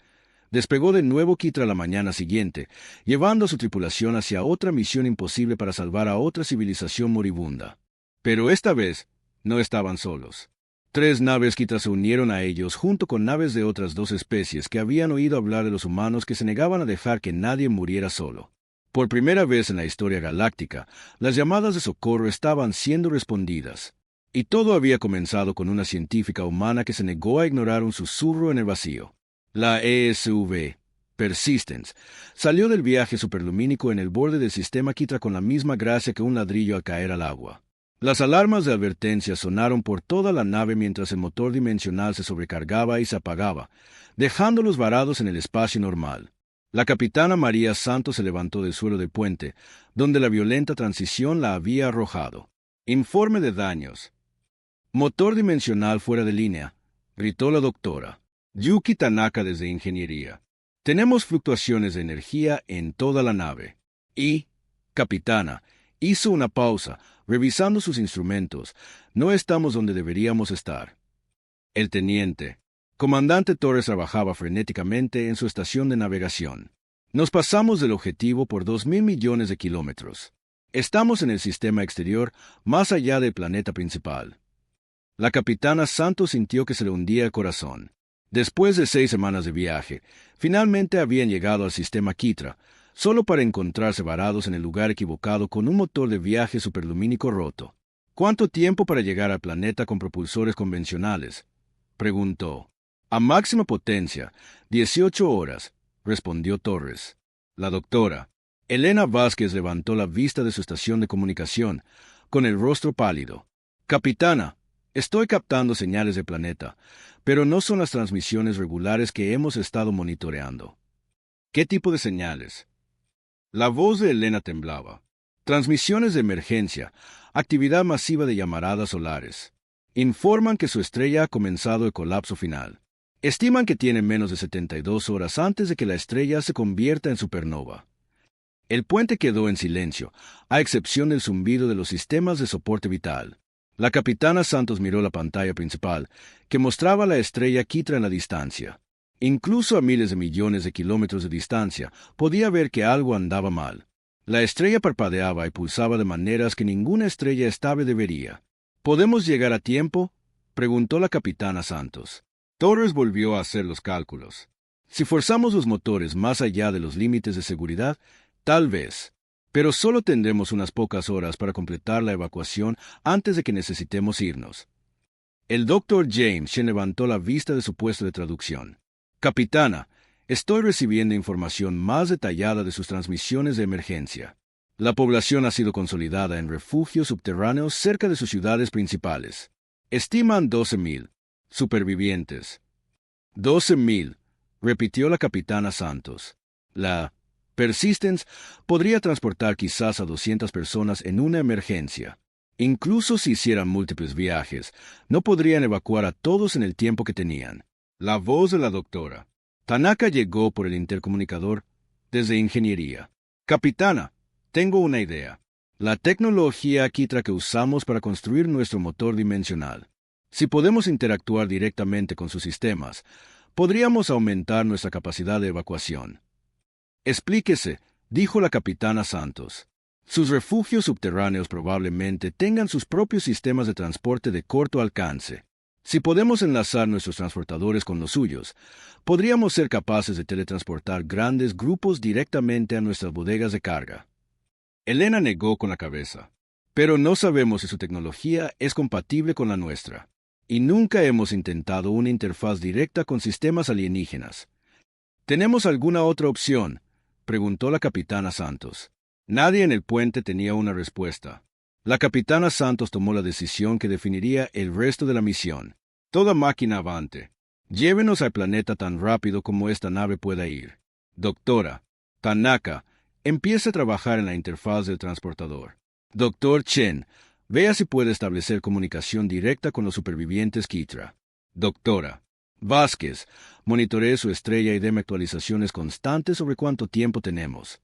despegó de Nuevo Quitra la mañana siguiente, llevando a su tripulación hacia otra misión imposible para salvar a otra civilización moribunda. Pero esta vez no estaban solos. 3 naves Quitra se unieron a ellos junto con naves de otras 2 especies que habían oído hablar de los humanos que se negaban a dejar que nadie muriera solo. Por primera vez en la historia galáctica, las llamadas de socorro estaban siendo respondidas. Y todo había comenzado con una científica humana que se negó a ignorar un susurro en el vacío. La ESV, Persistence, salió del viaje superlumínico en el borde del sistema Quitra con la misma gracia que un ladrillo al caer al agua. Las alarmas de advertencia sonaron por toda la nave mientras el motor dimensional se sobrecargaba y se apagaba, dejándolos varados en el espacio normal. La capitana María Santos se levantó del suelo del puente, donde la violenta transición la había arrojado. Informe de daños. Motor dimensional fuera de línea, gritó la doctora Yuki Tanaka desde Ingeniería. Tenemos fluctuaciones de energía en toda la nave. Y, capitana, hizo una pausa, revisando sus instrumentos. No estamos donde deberíamos estar. El teniente comandante Torres trabajaba frenéticamente en su estación de navegación. Nos pasamos del objetivo por 2.000 millones de kilómetros. Estamos en el sistema exterior, más allá del planeta principal. La capitana Santos sintió que se le hundía el corazón. Después de 6 semanas de viaje, finalmente habían llegado al sistema Quitra, solo para encontrarse varados en el lugar equivocado con un motor de viaje superlumínico roto. ¿Cuánto tiempo para llegar al planeta con propulsores convencionales?, preguntó. A máxima potencia, 18 horas, respondió Torres. La doctora Elena Vázquez levantó la vista de su estación de comunicación, con el rostro pálido. Capitana, estoy captando señales del planeta, pero no son las transmisiones regulares que hemos estado monitoreando. ¿Qué tipo de señales? La voz de Elena temblaba. Transmisiones de emergencia, actividad masiva de llamaradas solares. Informan que su estrella ha comenzado el colapso final. Estiman que tiene menos de 72 horas antes de que la estrella se convierta en supernova. El puente quedó en silencio, a excepción del zumbido de los sistemas de soporte vital. La capitana Santos miró la pantalla principal, que mostraba la estrella Quitra en la distancia. Incluso a miles de millones de kilómetros de distancia, podía ver que algo andaba mal. La estrella parpadeaba y pulsaba de maneras que ninguna estrella estable debería. ¿Podemos llegar a tiempo?, preguntó la capitana Santos. Torres volvió a hacer los cálculos. Si forzamos los motores más allá de los límites de seguridad, tal vez. Pero solo tendremos unas pocas horas para completar la evacuación antes de que necesitemos irnos. El Dr. James se levantó la vista de su puesto de traducción. Capitana, estoy recibiendo información más detallada de sus transmisiones de emergencia. La población ha sido consolidada en refugios subterráneos cerca de sus ciudades principales. Estiman 12,000 supervivientes. 12,000, repitió la capitana Santos. La Persistence podría transportar quizás a 200 personas en una emergencia. Incluso si hicieran múltiples viajes, no podrían evacuar a todos en el tiempo que tenían. La voz de la doctora Tanaka llegó por el intercomunicador desde ingeniería. Capitana, tengo una idea. La tecnología Kitra que usamos para construir nuestro motor dimensional. Si podemos interactuar directamente con sus sistemas, podríamos aumentar nuestra capacidad de evacuación. Explíquese, dijo la capitana Santos. Sus refugios subterráneos probablemente tengan sus propios sistemas de transporte de corto alcance. Si podemos enlazar nuestros transportadores con los suyos, podríamos ser capaces de teletransportar grandes grupos directamente a nuestras bodegas de carga. Elena negó con la cabeza. Pero no sabemos si su tecnología es compatible con la nuestra. Y nunca hemos intentado una interfaz directa con sistemas alienígenas. ¿Tenemos alguna otra opción?, preguntó la capitana Santos. Nadie en el puente tenía una respuesta. La capitana Santos tomó la decisión que definiría el resto de la misión. Toda máquina avante. Llévenos al planeta tan rápido como esta nave pueda ir. Doctora Tanaka, empiece a trabajar en la interfaz del transportador. Doctor Chen, vea si puede establecer comunicación directa con los supervivientes Kitra. Doctora Vázquez, monitoree su estrella y deme actualizaciones constantes sobre cuánto tiempo tenemos.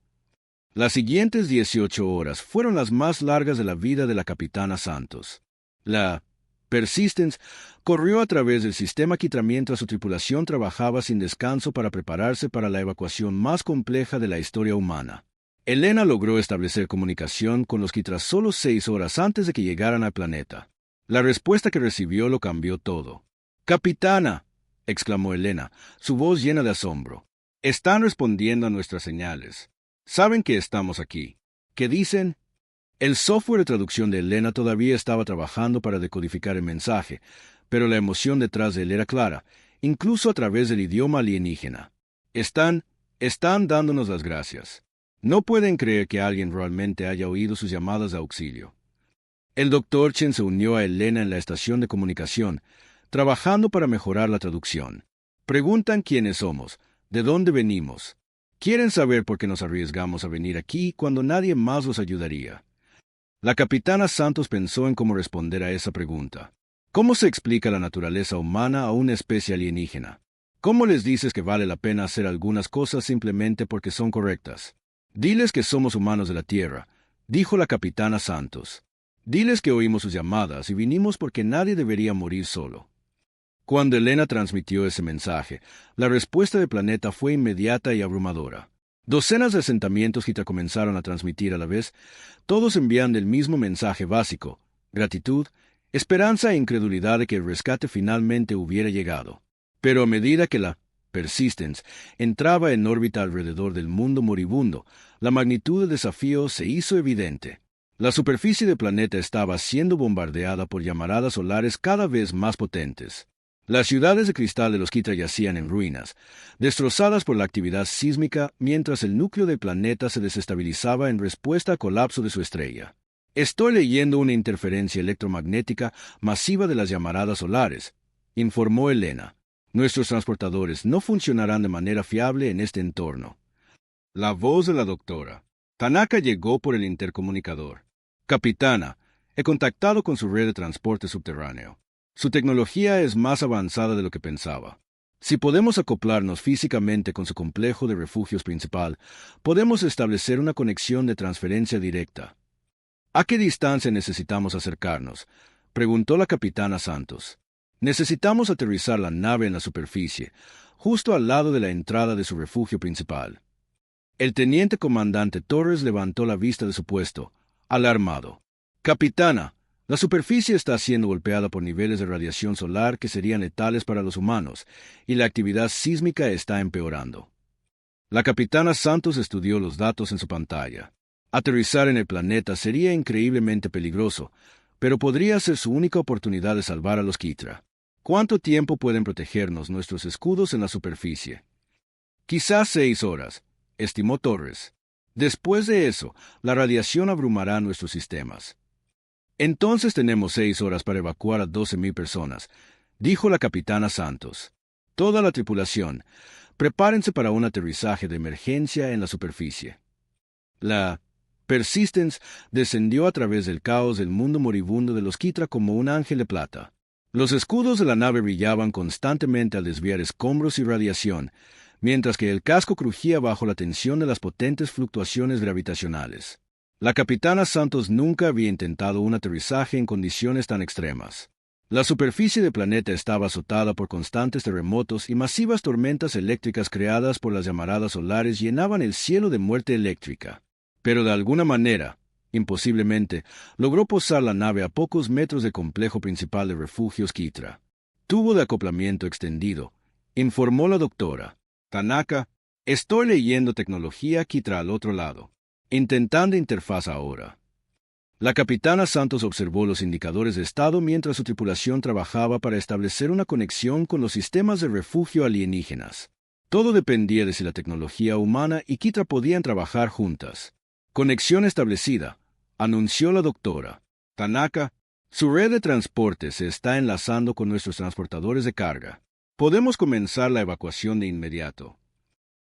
Las siguientes 18 horas fueron las más largas de la vida de la capitana Santos. La Persistence corrió a través del sistema Kitra mientras su tripulación trabajaba sin descanso para prepararse para la evacuación más compleja de la historia humana. Elena logró establecer comunicación con los Kitra solo 6 horas antes de que llegaran al planeta. La respuesta que recibió lo cambió todo. «Capitana», exclamó Elena, su voz llena de asombro. «Están respondiendo a nuestras señales. Saben que estamos aquí. ¿Qué dicen?» El software de traducción de Elena todavía estaba trabajando para decodificar el mensaje, pero la emoción detrás de él era clara, incluso a través del idioma alienígena. Están dándonos las gracias. No pueden creer que alguien realmente haya oído sus llamadas de auxilio. El Dr. Chen se unió a Elena en la estación de comunicación, trabajando para mejorar la traducción. Preguntan quiénes somos, de dónde venimos. Quieren saber por qué nos arriesgamos a venir aquí cuando nadie más los ayudaría. La capitana Santos pensó en cómo responder a esa pregunta. ¿Cómo se explica la naturaleza humana a una especie alienígena? ¿Cómo les dices que vale la pena hacer algunas cosas simplemente porque son correctas? Diles que somos humanos de la Tierra, dijo la capitana Santos. Diles que oímos sus llamadas y vinimos porque nadie debería morir solo. Cuando Elena transmitió ese mensaje, la respuesta del planeta fue inmediata y abrumadora. Docenas de asentamientos Kitra comenzaron a transmitir a la vez, todos enviando el mismo mensaje básico: gratitud, esperanza e incredulidad de que el rescate finalmente hubiera llegado. Pero a medida que la Persistence entraba en órbita alrededor del mundo moribundo, la magnitud del desafío se hizo evidente. La superficie del planeta estaba siendo bombardeada por llamaradas solares cada vez más potentes. Las ciudades de cristal de los Kitra yacían en ruinas, destrozadas por la actividad sísmica, mientras el núcleo del planeta se desestabilizaba en respuesta al colapso de su estrella. «Estoy leyendo una interferencia electromagnética masiva de las llamaradas solares», informó Elena. «Nuestros transportadores no funcionarán de manera fiable en este entorno». La voz de la doctora Tanaka llegó por el intercomunicador. «Capitana, he contactado con su red de transporte subterráneo. Su tecnología es más avanzada de lo que pensaba. Si podemos acoplarnos físicamente con su complejo de refugios principal, podemos establecer una conexión de transferencia directa». «¿A qué distancia necesitamos acercarnos?», preguntó la capitana Santos. «Necesitamos aterrizar la nave en la superficie, justo al lado de la entrada de su refugio principal». El teniente comandante Torres levantó la vista de su puesto, alarmado. «Capitana, La superficie está siendo golpeada por niveles de radiación solar que serían letales para los humanos, y la actividad sísmica está empeorando. La capitana Santos estudió los datos en su pantalla. Aterrizar en el planeta sería increíblemente peligroso, pero podría ser su única oportunidad de salvar a los Kithra. ¿Cuánto tiempo pueden protegernos nuestros escudos en la superficie? Quizás 6 horas, estimó Torres. Después de eso, la radiación abrumará nuestros sistemas. Entonces tenemos 6 horas para evacuar a 12,000 personas, dijo la capitana Santos. Toda la tripulación, prepárense para un aterrizaje de emergencia en la superficie. La Persistence descendió a través del caos del mundo moribundo de los Kithra como un ángel de plata. Los escudos de la nave brillaban constantemente al desviar escombros y radiación, mientras que el casco crujía bajo la tensión de las potentes fluctuaciones gravitacionales. La capitana Santos nunca había intentado un aterrizaje en condiciones tan extremas. La superficie del planeta estaba azotada por constantes terremotos y masivas tormentas eléctricas creadas por las llamaradas solares llenaban el cielo de muerte eléctrica. Pero de alguna manera, imposiblemente, logró posar la nave a pocos metros del complejo principal de refugios Kithra. Tubo de acoplamiento extendido, informó la doctora. Tanaka, estoy leyendo tecnología Kithra al otro lado. Intentando interfaz ahora. La capitana Santos observó los indicadores de estado mientras su tripulación trabajaba para establecer una conexión con los sistemas de refugio alienígenas. Todo dependía de si la tecnología humana y Kithra podían trabajar juntas. Conexión establecida, anunció la doctora. Tanaka, su red de transporte se está enlazando con nuestros transportadores de carga. Podemos comenzar la evacuación de inmediato.